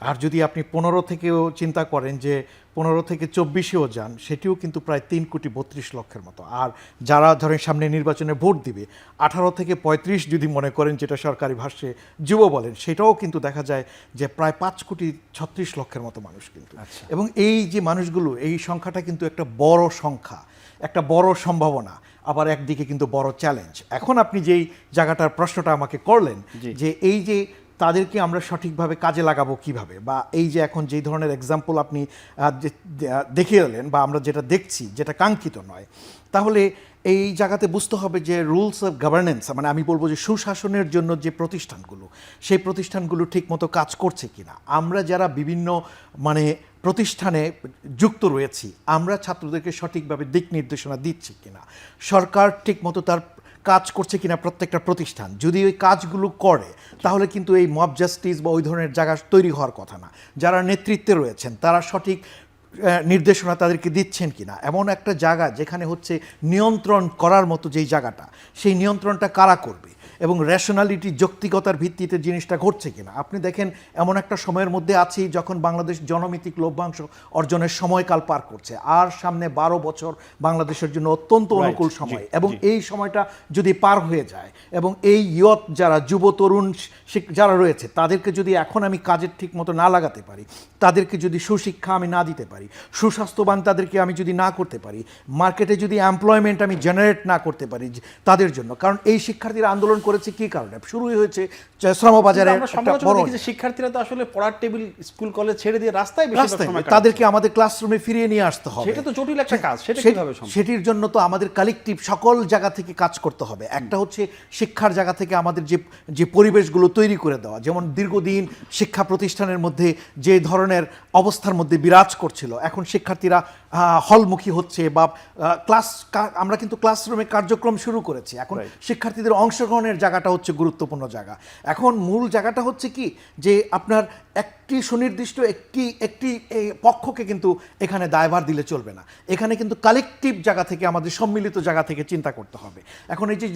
আর যদি আপনি 15 থেকেও চিন্তা করেন যে 15 থেকে 24-এও যান, সেটিও কিন্তু প্রায় 3 কোটি 32 লক্ষের মতো। আর যারা ধরেন সামনে নির্বাচনে ভোট দিবে 18 থেকে 35 যদি মনে করেন, যেটা সরকারি ভাষ্যে যুব বলেন, সেটাও কিন্তু দেখা যায় যে প্রায় 5 কোটি 36 লক্ষের মতো মানুষ কিন্তু। এবং এই যে মানুষগুলো, এই সংখ্যাটা কিন্তু একটা বড় সংখ্যা, একটা বড় সম্ভাবনা, আবার একদিকে কিন্তু বড় চ্যালেঞ্জ। এখন আপনি যেই জায়গাটার প্রশ্নটা আমাকে করলেন, যে এই যে তাদেরকে আমরা সঠিকভাবে কাজে লাগাবো কিভাবে, বা এই যে এখন যেই ধরনের এক্সাম্পল আপনি দেখে এলেন বা আমরা যেটা দেখছি যেটা কাঙ্ক্ষিত নয়, তাহলে এই জায়গাতে বুঝতে হবে যে রুলস অফ গভর্নেন্স, মানে আমি বলবো যে সুশাসনের জন্য যে প্রতিষ্ঠানগুলো, সেই প্রতিষ্ঠানগুলো ঠিকমতো কাজ করছে কিনা। আমরা যারা বিভিন্ন মানে প্রতিষ্ঠানে যুক্ত রয়েছি, আমরা ছাত্রদেরকে সঠিকভাবে দিক নির্দেশনা দিচ্ছি কিনা, সরকার ঠিকমতো তার কাজ করছে কিনা প্রত্যেকটা প্রতিষ্ঠান। যদি ওই কাজগুলো করে তাহলে কিন্তু এই মব জাস্টিস বা ওই ধরনের জায়গা তৈরি হওয়ার কথা না। যারা নেতৃত্বে রয়েছেন তারা সঠিক নির্দেশনা তাদেরকে দিচ্ছেন কিনা, এমন একটা জায়গা যেখানে হচ্ছে নিয়ন্ত্রণ করার মতো যেই জায়গাটা, সেই নিয়ন্ত্রণটা কারা করবে এবং রেশনালিটি যৌক্তিকতার ভিত্তিতে জিনিসটা ঘটছে কিনা। আপনি দেখেন এমন একটা সময়ের মধ্যে আছি যখন বাংলাদেশ জনমিতিক লভ্যাংশ অর্জনের সময়কাল পার করছে, আর সামনে 12 বছর বাংলাদেশের জন্য অত্যন্ত অনুকূল সময়, এবং এই সময়টা যদি পার হয়ে যায় এবং এই ইয়ত যারা যুব তরুণ যারা রয়েছে তাদেরকে যদি এখন আমি কাজের ঠিক মতো না লাগাতে পারি, তাদেরকে যদি সুশিক্ষা আমি না দিতে পারি, সুস্বাস্থ্যবান তাদেরকে আমি যদি না করতে পারি, মার্কেটে যদি এমপ্লয়মেন্ট আমি জেনারেট না করতে পারি তাদের জন্য, কারণ এই শিক্ষার্থীরা আন্দোলন করেছে কি কারণে, শুরুই হয়েছে শ্রমবাজারে শিক্ষার্থীরা তো আসলে পড়ার টেবিল স্কুল কলেজ ছেড়ে দিয়ে রাস্তায় তাদেরকে আমাদের ক্লাসরুমে ফিরিয়ে নিয়ে আসতে হবে। সেটা তো জটিল একটা কাজ, সেটা কিভাবে সম্ভব? সেটির জন্য তো আমাদের কালেকটিভ সকল জায়গা থেকে কাজ করতে হবে। একটা হচ্ছে শিক্ষার জায়গা থেকে আমাদের যে পরিবেশগুলো তৈরি করে দেওয়া, যেমন দীর্ঘদিন শিক্ষা প্রতিষ্ঠানের মধ্যে যে ধরনের অবস্থার মধ্যে বিরাজ করছিল, এখন শিক্ষার্থীরা হলমুখী হচ্ছে বা আমরা কিন্তু ক্লাসরুমে কার্যক্রম শুরু করেছি, এখন শিক্ষার্থীদের অংশগ্রহণের জায়গাটা হচ্ছে গুরুত্বপূর্ণ জায়গা। এখন মূল জায়গাটা হচ্ছে কি যে আপনার একটি সুনির্দিষ্ট একটি পক্ষকে কিন্তু এখানে দায়ভার দিলে চলবে না, এখানে কিন্তু কালেকটিভ জায়গা থেকে আমাদের সম্মিলিত জায়গা থেকে চিন্তা করতে হবে। এখন এই যে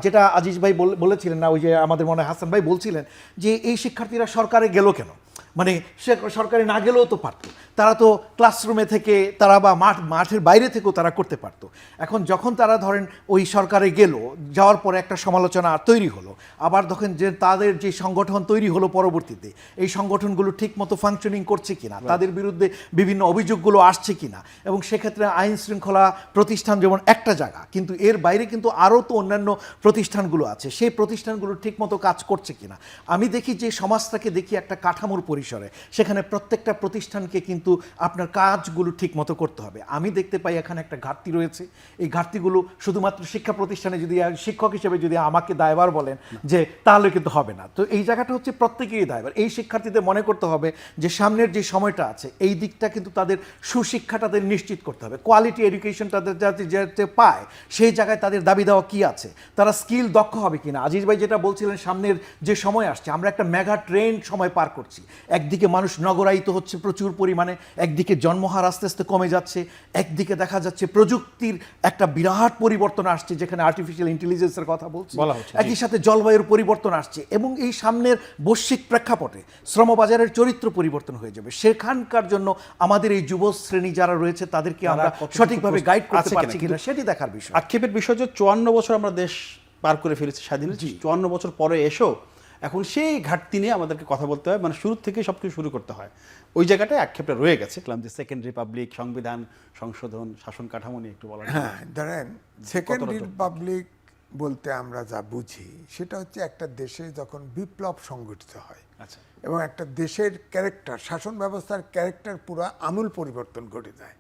যেটা আজিজ ভাই বলেছিলেন না, ওই যে আমাদের মনে হয় হাসান ভাই বলছিলেন যে এই শিক্ষার্থীরা সরকারে গেল কেন, মানে সে সরকারে না গেলেও তো পারতো, তারা তো ক্লাসরুমে থেকে তারা বা মাঠের বাইরে থেকেও তারা করতে পারতো। এখন যখন তারা ধরেন ওই সরকারে গেল, যাওয়ার পরে একটা সমালোচনা তৈরি হলো, আবার দেখেন যে তাদের যে সংগঠন তৈরি হলো পরবর্তীতে, এই সংগঠনগুলো ঠিক মতো ফাংশনিং করছে কিনা, তাদের বিরুদ্ধে বিভিন্ন অভিযোগগুলো আসছে কিনা, এবং সেক্ষেত্রে আইন শৃঙ্খলা প্রতিষ্ঠান যেমন একটা জায়গা, কিন্তু এর বাইরে কিন্তু আরও তো অন্যান্য প্রতিষ্ঠানগুলো আছে, সেই প্রতিষ্ঠানগুলো ঠিক মতো কাজ করছে কিনা। আমি দেখি যে সমাজটাকে দেখি একটা কাঠামোর পরিসরে, সেখানে প্রত্যেকটা প্রতিষ্ঠানকে কিন্তু আপনার কাজগুলো ঠিক মতো করতে হবে। আমি দেখতে পাই এখানে একটা ঘাটতি রয়েছে, এই ঘাটতিগুলো শুধুমাত্র শিক্ষা প্রতিষ্ঠানে যদি শিক্ষক হিসেবে যদি আমাকে দায়ভার বলেন যে তাহলে কিন্তু হবে না। তো এই জায়গাটা হচ্ছে প্রত্যেকেরই দায়ভার। এই শিক্ষার্থীদের মনে করতে হবে যে সামনের যে সময়টা আছে এই দিকটা কিন্তু তাদের সুশিক্ষা তাদের নিশ্চিত করতে হবে, কোয়ালিটি এডুকেশন তাদের যাতে পায়, সেই জায়গায় তাদের দাবি দেওয়া কি আছে, তারা স্কিল দক্ষ হবে কিনা। আজিজ ভাই যেটা বলছিলেন সামনের যে সময় আসছে, আমরা একটা মেগা ট্রেন্ড সময় পার করছি, একদিকে মানুষ নগরায়িত হচ্ছে প্রচুর পরিমাণে, একদিকে জন্মহার আস্তে আস্তে কমে যাচ্ছে, একদিকে দেখা যাচ্ছে প্রযুক্তির একটা বিরাট পরিবর্তন আসছে, যেখানে আর্টিফিশিয়াল ইন্টেলিজেন্সের কথা বলছি, একই সাথে জলবায়ুর পরিবর্তন আসছে, এবং এই সামনের বৈশ্বিক প্রেক্ষাপটে শ্রমবাজারের চরিত্র পরিবর্তন হয়ে যাবে। সেখানকার জন্য আমাদের এই যুব শ্রেণী যারা রয়েছে তাদেরকে আমরা সঠিকভাবে গাইড করতে পারছি কিনা সেটি দেখার বিষয়। আক্ষেপের বিষয় যে 54 বছর আমরা দেশ পার করে ফেলেছি স্বাধীন, 54 বছর পরে এসো এখন সেই ঘাটতি নিয়ে আমাদেরকে কথা বলতে হয়, মানে শুরু থেকে সবকিছু শুরু করতে হয়। ওই জায়গাটায় আক্ষেপটা রয়ে গেছে। যে সেকেন্ড রিপাবলিক, সংবিধান সংশোধন, শাসন কাঠামো নিয়ে একটু বলা। হ্যাঁ, ধরেন সেকেন্ড রিপাবলিক বলতে আমরা যা বুঝি সেটা হচ্ছে একটা দেশে যখন বিপ্লব সংগঠিত হয়, আচ্ছা, এবং একটা দেশের ক্যারেক্টার, শাসন ব্যবস্থার ক্যারেক্টার পুরো আমূল পরিবর্তন ঘটে যায়।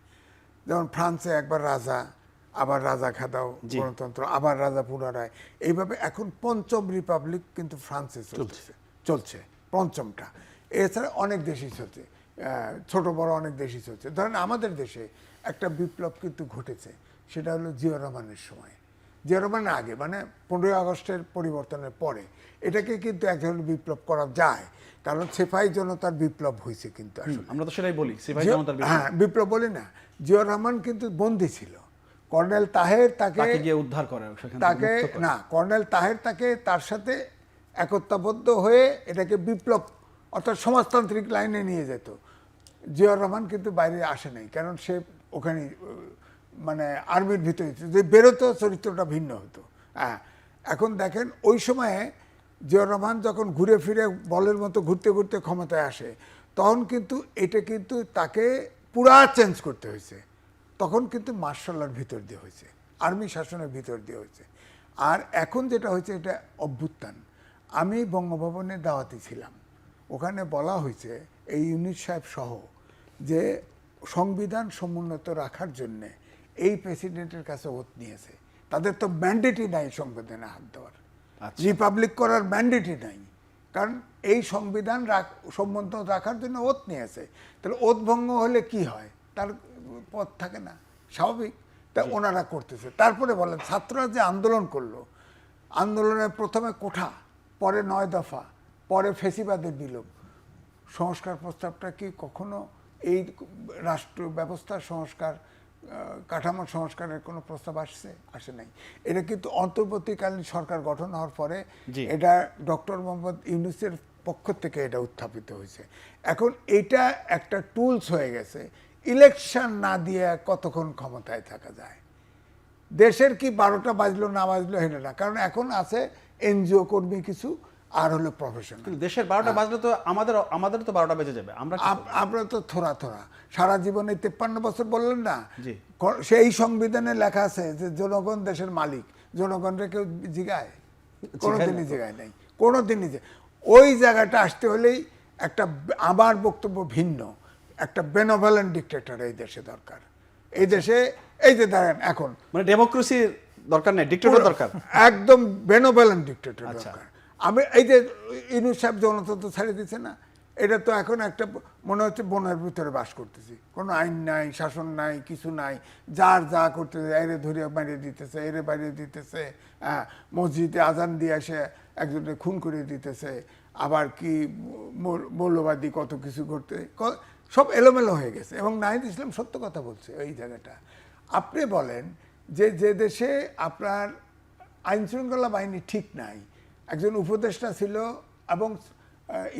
যেমন ফ্রান্সে একবার রাজা, আবার রাজা খাদাও গণতন্ত্র, আবার রাজা পুনরায়, এইভাবে এখন পঞ্চম রিপাবলিক কিন্তু ফ্রান্সে চলছে পঞ্চমটা। এছাড়া অনেক দেশই চলছে, ছোট বড় অনেক দেশই চলছে। ধরেন আমাদের দেশে একটা বিপ্লব কিন্তু ঘটেছে, সেটা হলো জিয়া রহমানের সময়, জিয়া রহমানের আগে, মানে 15ই আগস্টের পরিবর্তনের পরে এটাকে কিন্তু এক ধরনের বিপ্লব করা যায়, কারণ সিপাহী জনতার বিপ্লব হয়েছে। কিন্তু আসলে আমরা তো সেটাই বলি, সিপাহী জনতার বিপ্লব। হ্যাঁ, বিপ্লব বলি না। জিয়া রহমান কিন্তু বন্দী ছিল, কর্নেল তাহের তাকে গিয়ে উদ্ধার করে, তাকে না, কর্নেল তাহের তাকে তার সাথে একতাবদ্ধ হয়ে এটাকে বিপ্লব অর্থাৎ সমাজতান্ত্রিক লাইনে নিয়ে যেত। জিয়া রহমান কিন্তু বাইরে আসে নাই, কারণ সে ওখানে মানে আর্মির ভিতরে যে বেরোতো চরিত্রটা ভিন্ন হতো। হ্যাঁ, এখন দেখেন ওই সময়ে জিয়া রহমান যখন ঘুরে ফিরে বলের মতো ঘুরতে ঘুরতে ক্ষমতায় আসে, তখন কিন্তু এটা কিন্তু তাকে পুরা চেঞ্জ করতে হয়েছে। তখন কিন্তু মার্শালের ভিতর দিয়ে হয়েছে, আর্মি শাসনের ভিতর দিয়ে হয়েছে। আর এখন যেটা হয়েছে এটা অভ্যুত্থান। আমি বঙ্গভবনে দাওয়াতি ছিলাম, ওখানে বলা হয়েছে এই ইউনিট সাহেব সহ যে সংবিধান সমুন্নত রাখার জন্যে এই প্রেসিডেন্টের কাছে ওত নিয়েছে। তাদের তো ম্যান্ডেটই নাই সংবিধানে হাত দেওয়ার, রিপাবলিক করার ম্যান্ডেটই নাই, কারণ এই সংবিধান সমুন্নত রাখার জন্য ওত নিয়েছে। তাহলে ওত ভঙ্গ হলে কি হয়, তার পথ থাকে না, স্বাভাবিক। তা ওনারা করতেছে। তারপরে বলেন ছাত্ররা যে আন্দোলন করলো, আন্দোলনের প্রথমে কোঠা, পরে 9 দফা, পরে ফেসিবাদের বিলোপ, সংস্কার প্রস্তাবটা কি কখনো এই রাষ্ট্র ব্যবস্থার সংস্কার, কাঠামো সংস্কারের কোনো প্রস্তাব আসে নাই। এটা কিন্তু অন্তর্বর্তীকালীন সরকার গঠন হওয়ার পরে এটা ডক্টর মোহাম্মদ ইউনূসের পক্ষ থেকে এটা উত্থাপিত হয়েছে। এখন এটা একটা টুলস হয়ে গেছে। ইলেকশন না দিয়ে কতক্ষণ ক্ষমতায় থাকা যায়, দেশের কি 12টা বাজলো না বাজলো হেলে না, কারণ এখন আছে এনজিও কর্মী কিছু, আর হলো প্রফেশনাল। দেশের 12টা বাজলে তো আমাদের তো 12টা বেজে যাবে। আমরা তো থোড়া সারা জীবনে 53 বছর বললেন না, সেই সংবিধানে লেখা আছে যে জনগণ দেশের মালিক, জনগণকে কেউ জিগায়? কোনোদিনই জিগায় নাই, কোনোদিনই। ওই জায়গাটা আসতে হলেই একটা, আমার বক্তব্য ভিন্ন, একটা বেনেভোলেন্ট ডিক্টেটর এই দেশে দরকার। এই দেশে এই যে দেখেন এখন মানে ডেমোক্রেসির দরকার নেই, ডিক্টেটর দরকার, একদম বেনেভোলেন্ট ডিক্টেটর দরকার। আমি এই যে ইউনূস সাহেব জনতন্ত্র ছাড়িয়ে দিচ্ছে না, এটা তো এখন একটা মনে হচ্ছে বনের ভিতরে বাস করতেছি, কোনো আইন নাই, শাসন নাই, কিছু নাই, যার যা করতেছে, এরে ধরে মারিয়ে দিতেছে, এরে বাড়িয়ে দিতেছে, হ্যাঁ, মসজিদে আজান দিয়ে এসে একজনের খুন করে দিতেছে, আবার কি মৌলবাদী কত কিছু করতে, সব এলোমেলো হয়ে গেছে। এবং নাহিদ ইসলাম সত্য কথা বলছে এই জায়গাটা। আপনি বলেন যে যে দেশে আপনার আইন শৃঙ্খলা বাহিনী ঠিক নাই, একজন উপদেষ্টা ছিল এবং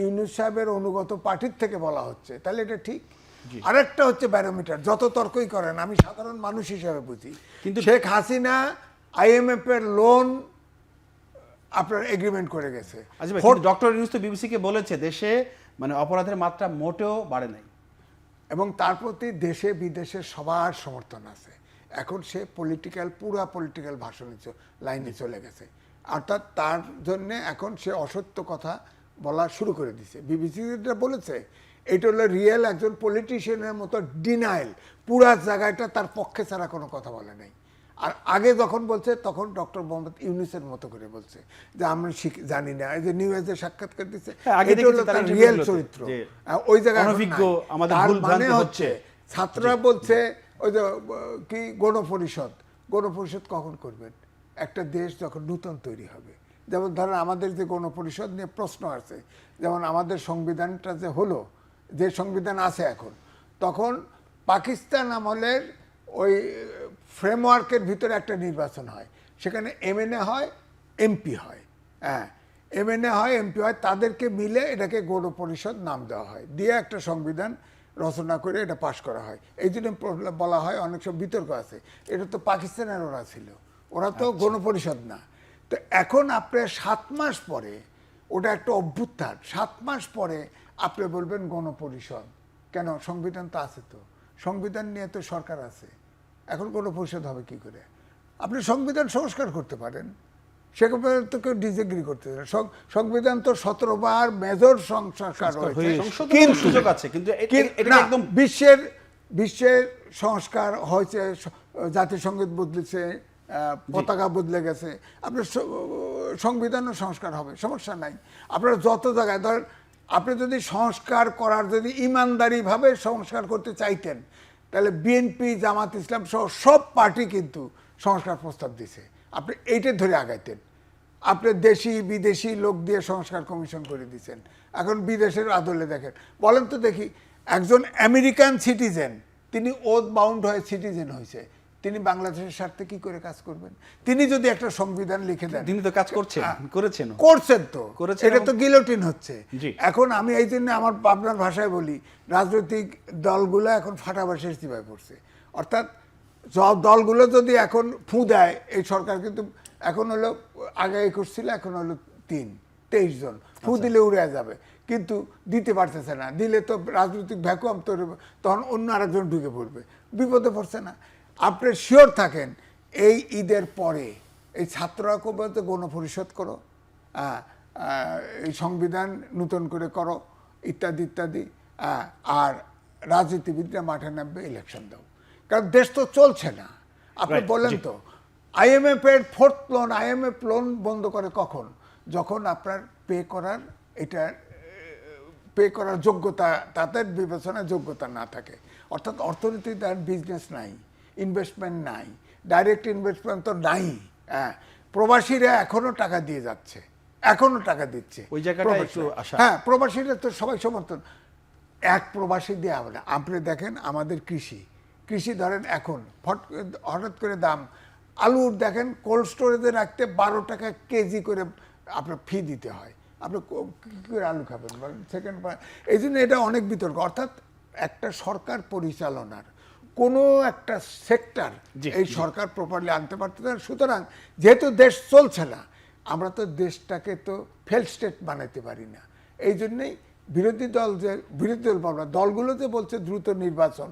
ইউনূস সাহেবের অনুগত পার্টির থেকে বলা হচ্ছে, তাহলে এটা ঠিক? আরেকটা হচ্ছে ব্যারোমিটার, যত তর্কই করেন, আমি সাধারণ মানুষ হিসেবে বুঝি, কিন্তু শেখ হাসিনা IMF এর লোন আপনার এগ্রিমেন্ট করে গেছে। ডক্টর ইউনূস তো বিবিসিকে বলেছে দেশে মানে অপরাধের মাত্রা মোটেও বাড়ে নাই, এবং তার প্রতি দেশে বিদেশে সবার সমর্থন আছে। এখন সে পুরা পলিটিক্যাল ভাষণে লাইনে চলে গেছে, অর্থাৎ তার জন্যে এখন সে অসত্য কথা বলা শুরু করে দিছে। বিবিসি যেটা বলেছে এটা হলো রিয়েল একজন পলিটিশিয়ানের মতো ডিনাইল, পুরা জায়গাটা তার পক্ষে ছাড়া কোনো কথা বলে নাই। আর আগে যখন বলছে তখন ডক্টর মোহাম্মদ ইউনূসের মতো করে বলছে যে আমরা জানি না, এই যে নিউজে সাক্ষাৎকার দিচ্ছে, এটা হলো তার রিয়েল চরিত্র। ওই জায়গায় মানে হচ্ছে ছাত্ররা বলছে ওই যে কি গণপরিষদ কখন করবেন? একটা দেশ যখন নূতন তৈরি হবে, যেমন ধরেন আমাদের যে গণপরিষদ নিয়ে প্রশ্ন আছে, যেমন আমাদের সংবিধানটা যে হলো, যে সংবিধান আছে এখন, তখন পাকিস্তান আমলের ওই ফ্রেমওয়ার্কের ভিতরে একটা নির্বাচন হয়, সেখানে MNA হয়, MP হয়, হ্যাঁ, MNA হয়, MP হয়, তাদেরকে মিলে এটাকে গণপরিষদ নাম দেওয়া হয়, দিয়ে একটা সংবিধান রচনা করে এটা পাশ করা হয়। এই জন্য বলা হয়, অনেক সব বিতর্ক আছে, এটা তো পাকিস্তানের ওরা ছিল, ওরা তো গণপরিষদ না। তো এখন আপনি 7 মাস পরে, ওটা একটা অভ্যুত্থান, 7 মাস পরে আপনি বলবেন গণপরিষদ কেন? সংবিধান তো আছে, তো সংবিধান নিয়ে তো সরকার আছে, এখন গণপরিষদ হবে কি করে? আপনি সংবিধান সংস্কার করতে পারেন, সেখানে তো কেউ ডিসএগ্রি করতে পারে। সংবিধান তো 17 বার মেজর সংস্কার হয়েছে, কিন্তু বিশ্বের সংস্কার হয়েছে, জাতীয় সঙ্গীত বদলেছে, পতাকা বদলে গেছে, আপনার সংবিধানও সংস্কার হবে, সমস্যা নাই। আপনার যত জায়গায় ধর, আপনি যদি সংস্কার করার, যদি ইমানদারিভাবে সংস্কার করতে চাইতেন, তাহলে বিএনপি, জামাত ইসলাম সহ সব পার্টি কিন্তু সংস্কার প্রস্তাব দিছে, আপনি এইটা ধরে আগাইতেন। আপনি দেশি বিদেশি লোক দিয়ে সংস্কার কমিশন করে দিচ্ছেন, এখন বিদেশের আদলে দেখেন। বলেন তো দেখি, একজন আমেরিকান সিটিজেন, তিনি ওথ বাউন্ড হয়ে সিটিজেন হয়েছে, তিনি বাংলাদেশের স্বার্থে কি করে কাজ করবেন? তিনি যদি একটা সংবিধান লিখে দেন, তিনি তো কাজ করছেন তো, এটা তো গিলোটিন হচ্ছে। এখন আমি এই জন্য আমার আপনার ভাষায় বলি, রাজনৈতিক দলগুলো এখন ফাটাবাসের চিপায় পড়ছে। অর্থাৎ দলগুলো যদি এখন ফু দেয়, এই সরকার কিন্তু এখন হলো, আগে 21 ছিল, এখন হলো 23 জন, ফু দিলে উড়ে যাবে, কিন্তু দিতে পারতেছে না, দিলে তো রাজনৈতিক ভ্যাকুয়াম তৈরি, তখন অন্য আরেকজন ঢুকে পড়বে, বিপদে পড়ছে না? আপনি শিওর থাকেন এই ঈদের পরে এই ছাত্ররা বলতে গণপরিষদ করো, এই সংবিধান নূতন করে করো ইত্যাদি ইত্যাদি, আর রাজনীতিবিদরা মাঠে নামবে, ইলেকশন দাও। কারণ দেশ তো চলছে না। আপনি Right, বললেন জি। তো IMF এর ফোর্থ লোন, IMF লোন বন্ধ করে কখন? যখন আপনার পে করার যোগ্যতা, তাদের বিবেচনায় যোগ্যতা না থাকে। অর্থাৎ অর্থনীতি তার বিজনেস নাই, ইনভেস্টমেন্ট নাই, ডাইরেক্ট ইনভেস্টমেন্ট তো নাই। প্রবাসীরা এখনো টাকা দিয়ে যাচ্ছে, এখনো টাকা দিচ্ছে। ওই জায়গাটা একটু আশা। হ্যাঁ, প্রবাসীরা তো সবাই সমর্থন। এক প্রবাসী দিয়ে হবে না। আপনি দেখেন আমাদের কৃষি ধরেন এখন হঠাৎ করে দাম, আলুর দেখেন কোল্ড স্টোরেজে রাখতে 12 টাকা কেজি করে আপনার ফি দিতে হয়। আপনি কি করে আলু খাবেন বলেন? সেকেন্ড, এই জন্য এটা অনেক বিতর্ক। অর্থাৎ একটা সরকার পরিচালনার কোনো একটা সেক্টর এই সরকার প্রপারলি আনতে পারতেছে না। সুতরাং যেহেতু দেশ চলছে না, আমরা তো দেশটাকে তো ফেল স্টেট বানাইতে পারি না। এই জন্যই বিরোধী দল পাবনা দলগুলো যে বলছে দ্রুত নির্বাচন,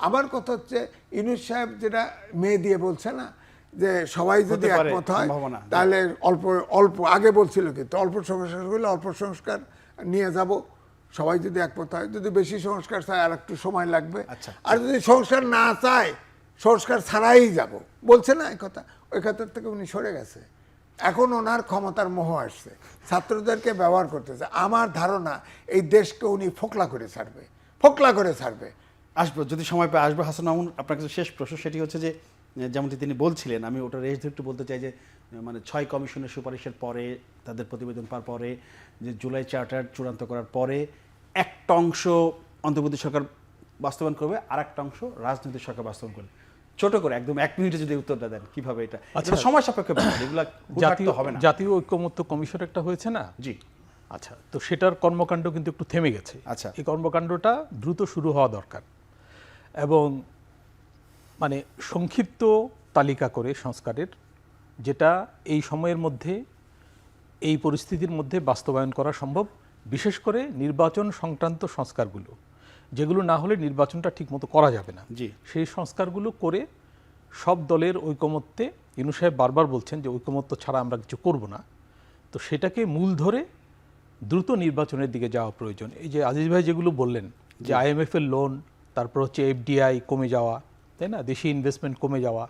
আমার কথা হচ্ছে ইউনূস সাহেব যেটা মেয়ে দিয়ে বলছে না, যে সবাই যদি হতে পারে, একমত হয় সম্ভাবনা। তাহলে অল্প আগে বলছিল, কিন্তু অল্প সংস্কার হলে অল্প সংস্কার নিয়ে যাব। সবাই যদি একমত হয়, যদি বেশি সংস্কার চায় আর একটু সময় লাগবে। আচ্ছা। আর যদি সংস্কার না চায়, সংস্কার ছাড়াই যাব বলছে না এই কথা, ওই কথার থেকে উনি সরে গেছে। এখন ওনার ক্ষমতার মোহ আসছে, ছাত্রদেরকে ব্যবহার করতেছে। আমার ধারণা এই দেশকে উনি ফোকলা করে ছাড়বে। আসবো, যদি সময় পায় আসবো। হাসান মামুন, আপনার কাছে শেষ প্রশ্ন, সেটি হচ্ছে যে যেমনটি তিনি বলছিলেন, আমি ওটা রেস ধরে একটু বলতে চাই যে মানে 6 কমিশনের সুপারিশের পরে, তাদের প্রতিবেদন পাওয়ার পরে, যে জুলাই চার্টার চূড়ান্ত করার পরে একটা অংশ অন্তর্বর্তী সরকার বাস্তবায়ন করবে, আর একটা অংশ রাজনৈতিক সরকার বাস্তবায়ন করবে। ছোট করে একদম 1 মিনিটে যদি উত্তরটা দেন, কিভাবে এটা? আচ্ছা, এটা সময় সাপেক্ষ ব্যাপার, এগুলো জাতীয় হবে না। জাতীয় ঐক্যমত্য কমিশন একটা হয়েছে না? জি, আচ্ছা, তো সেটার কর্মকাণ্ড কিন্তু একটু থেমে গেছে। আচ্ছা। এই কর্মকাণ্ডটা দ্রুত শুরু হওয়া দরকার, এবং মানে সংক্ষিপ্ত তালিকা করে সংস্কারের, যেটা এই সময়ের মধ্যে, এই পরিস্থিতির মধ্যে বাস্তবায়ন করা সম্ভব। বিশেষ করে নির্বাচন সংক্রান্ত সংস্কারগুলো, যেগুলো না হলে নির্বাচনটা ঠিকমতো করা যাবে না, জি। সেই সংস্কারগুলো করে সব দলের ঐকমত্যে, ইনু সাহেব বারবার বলছেন যে ঐকমত্য ছাড়া আমরা কিছু করব না, তো সেটাকে মূল ধরে দ্রুত নির্বাচনের দিকে যাওয়া প্রয়োজন। এই যে আজিজ ভাই যেগুলো বললেন, যে IMF এর লোন, তারপর হচ্ছে FDI কমে যাওয়া, তাই না, দেশি ইনভেস্টমেন্ট কমে যাওয়া,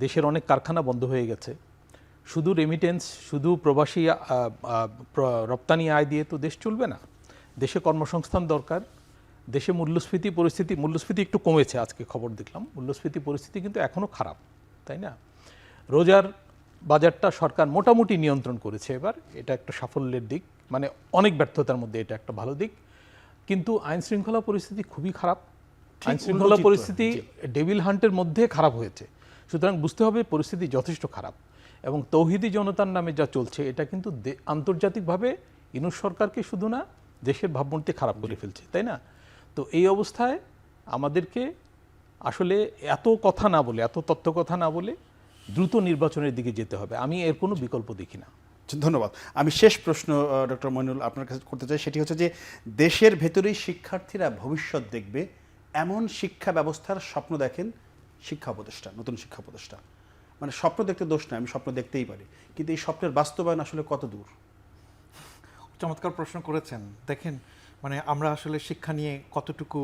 দেশের অনেক কারখানা বন্ধ হয়ে গেছে। শুধু রেমিটেন্স, শুধু প্রবাসী রপ্তানি আয় দিয়ে তো দেশ চলবে না, দেশে কর্মসংস্থান দরকার। দেশে মূল্যস্ফীতি একটু কমেছে, আজকে খবর দেখলাম, মূল্যস্ফীতি পরিস্থিতি কিন্তু এখনও খারাপ, তাই না। রোজার বাজারটা সরকার মোটামুটি নিয়ন্ত্রণ করেছে এবার, এটা একটা সাফল্যের দিক, মানে অনেক ব্যর্থতার মধ্যে এটা একটা ভালো দিক। কিন্তু আইন শৃঙ্খলা পরিস্থিতি খুবই খারাপ। আইন শৃঙ্খলা উল্টো চিত্র, পরিস্থিতি ডেভিল হান্টের মধ্যে খারাপ হয়েছে। সুতরাং বুঝতে হবে পরিস্থিতি যথেষ্ট খারাপ, এবং তৌহিদি জনতার নামে যা চলছে এটা কিন্তু আন্তর্জাতিকভাবে ইউনূস সরকারকে শুধু না, দেশের ভাবমূর্তি খারাপ করে ফেলছে, তাই না। তো এই অবস্থায় আমাদেরকে আসলে এত কথা না বলে, এত তথ্য কথা না বলে দ্রুত নির্বাচনের দিকে যেতে হবে। আমি এর কোনো বিকল্প দেখি না। ধন্যবাদ। আমি শেষ প্রশ্ন ডক্টর মইনুল আপনার কাছে করতে চাই, সেটি হচ্ছে যে দেশের ভেতরেই শিক্ষার্থীরা ভবিষ্যৎ দেখবে এমন শিক্ষা ব্যবস্থার স্বপ্ন দেখেন শিক্ষা উপদেষ্টা, নতুন শিক্ষা উপদেষ্টা। মানে স্বপ্ন দেখতে দোষ নয়, আমি স্বপ্ন দেখতেই পারি, কিন্তু এই স্বপ্নের বাস্তবায়ন আসলে কত দূর? চমৎকার প্রশ্ন করেছেন। দেখেন, মানে আমরা আসলে শিক্ষা নিয়ে কতটুকু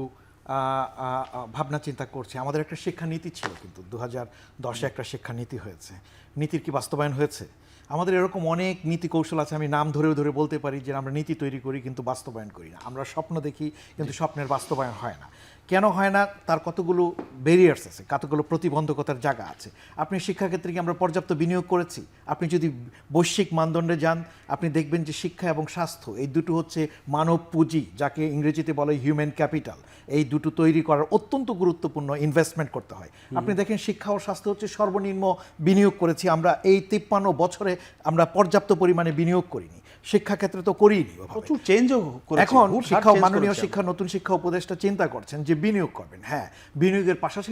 ভাবনা চিন্তা করছি। আমাদের একটা শিক্ষানীতি ছিল, কিন্তু 2010-এ একটা শিক্ষানীতি হয়েছে। নীতির কি বাস্তবায়ন হয়েছে? আমাদের এরকম অনেক নীতি কৌশল আছে, আমি নাম ধরে বলতে পারি, যে আমরা নীতি তৈরি করি কিন্তু বাস্তবায়ন করি না। আমরা স্বপ্ন দেখি কিন্তু স্বপ্নের বাস্তবায়ন হয় না। কেন হয় না? তার কতগুলো ব্যারিয়ার্স আছে, কতগুলো প্রতিবন্ধকতার জায়গা আছে। আপনি শিক্ষাক্ষেত্রে কি আমরা পর্যাপ্ত বিনিয়োগ করেছি? আপনি যদি বৈশ্বিক মানদণ্ডে যান, আপনি দেখবেন যে শিক্ষা এবং স্বাস্থ্য, এই দুটো হচ্ছে মানব পুঁজি, যাকে ইংরেজিতে বলে হিউম্যান ক্যাপিটাল। এই দুটো তৈরি করার অত্যন্ত গুরুত্বপূর্ণ ইনভেস্টমেন্ট করতে হয়। আপনি দেখেন শিক্ষা ও স্বাস্থ্য হচ্ছে সর্বনিম্ন বিনিয়োগ করেছি আমরা এই 53 বছরে, আমরা পর্যাপ্ত পরিমাণে বিনিয়োগ করিনি। শিক্ষাক্ষেত্রে তো করিনি। প্রচুর চেঞ্জও করেছে, এখন হুটহাট শিক্ষা, change মাননীয় করেছে। শিক্ষা, নতুন শিক্ষা উপদেষ্টা চিন্তা করছেন যে বিনিয়োগ করবেন। হ্যাঁ, বিনিয়োগের পাশাপাশি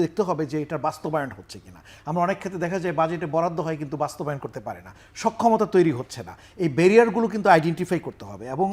দেখতে হবে যে এটার বাস্তবায়ন হচ্ছে কিনা। আমরা অনেক ক্ষেত্রে দেখা যায় বাজেটে বরাদ্দ হয় কিন্তু বাস্তবায়ন করতে পারে না, সক্ষমতা তৈরি হচ্ছে না। এই ব্যারিয়ারগুলো কিন্তু আইডেন্টিফাই করতে হবে। এবং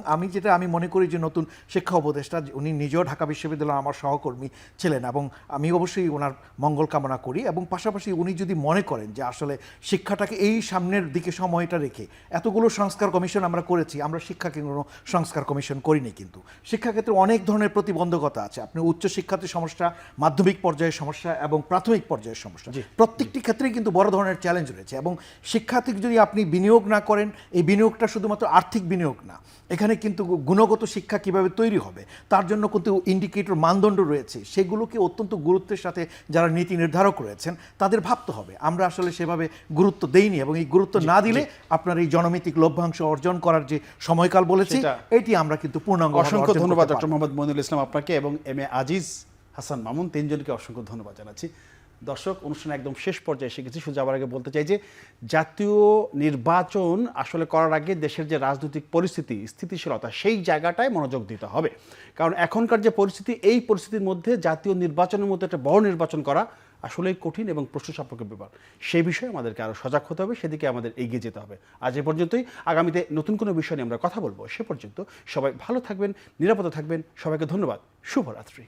আমি মনে করি যে নতুন শিক্ষা উপদেষ্টা, উনি নিজেও ঢাকা বিশ্ববিদ্যালয়ে আমার সহকর্মী ছিলেন, এবং আমি অবশ্যই ওনার মঙ্গল কামনা করি। এবং পাশাপাশি উনি যদি মনে করেন যে আসলে শিক্ষাটাকে এই সামনের দিকে সময়টা রেখে এতগুলো সংস্কার সংস্কার কমিশন আমরা করেছি, আমরা শিক্ষাকে কোনো সংস্কার কমিশন করিনি। কিন্তু শিক্ষাক্ষেত্রে অনেক ধরনের প্রতিবন্ধকতা আছে। আপনি উচ্চশিক্ষাতে সমস্যা, মাধ্যমিক পর্যায়ের সমস্যা এবং প্রাথমিক পর্যায়ের সমস্যা, প্রত্যেকটি ক্ষেত্রেই কিন্তু বড় ধরনের চ্যালেঞ্জ রয়েছে। এবং শিক্ষাতে যদি আপনি বিনিয়োগ না করেন, এই বিনিয়োগটা শুধুমাত্র আর্থিক বিনিয়োগ না, এখানে কিন্তু গুণগত শিক্ষা কিভাবে তৈরি হবে তার জন্য কিন্তু ইন্ডিকেটর, মানদণ্ড রয়েছে, সেগুলোকে অত্যন্ত গুরুত্বের সাথে যারা নীতি নির্ধারক রয়েছেন তাদের ভাবতে হবে। আমরা আসলে সেভাবে গুরুত্ব দেইনি, এবং এই গুরুত্ব না দিলে আপনার এই জনমিতিক লভ্যাংশ অর্জন করার যে সময়কাল বলেছি এটি আমরা কিন্তু পূর্ণাঙ্গ। অসংখ্য ধন্যবাদ ডক্টর মোহাম্মদ মইনুল ইসলাম আপনাকে এবং এম এ আজিজ হাসান মামুন, তিনজনকে অসংখ্য ধন্যবাদ জানাচ্ছি। দর্শক, অনুষ্ঠানে একদম শেষ পর্যায়ে এসে গেছি। শুধু যাওয়ার আগে বলতে চাই যে জাতীয় নির্বাচন আসলে করার আগে দেশের যে রাজনৈতিক পরিস্থিতি, স্থিতিশীলতা, সেই জায়গাটায় মনোযোগ দিতে হবে। কারণ এখনকার যে পরিস্থিতি, এই পরিস্থিতির মধ্যে জাতীয় নির্বাচনের মধ্যে একটা বড় নির্বাচন করা আসলেই কঠিন এবং প্রশ্ন সাপেক্ষ ব্যাপার। সেই বিষয়ে আমাদেরকে আরও সজাগ হতে হবে, সেদিকে আমাদের এগিয়ে যেতে হবে। আজ এ পর্যন্তই। আগামীতে নতুন কোনো বিষয় নিয়ে আমরা কথা বলবো। সে পর্যন্ত সবাই ভালো থাকবেন, নিরাপদে থাকবেন। সবাইকে ধন্যবাদ। শুভরাত্রি।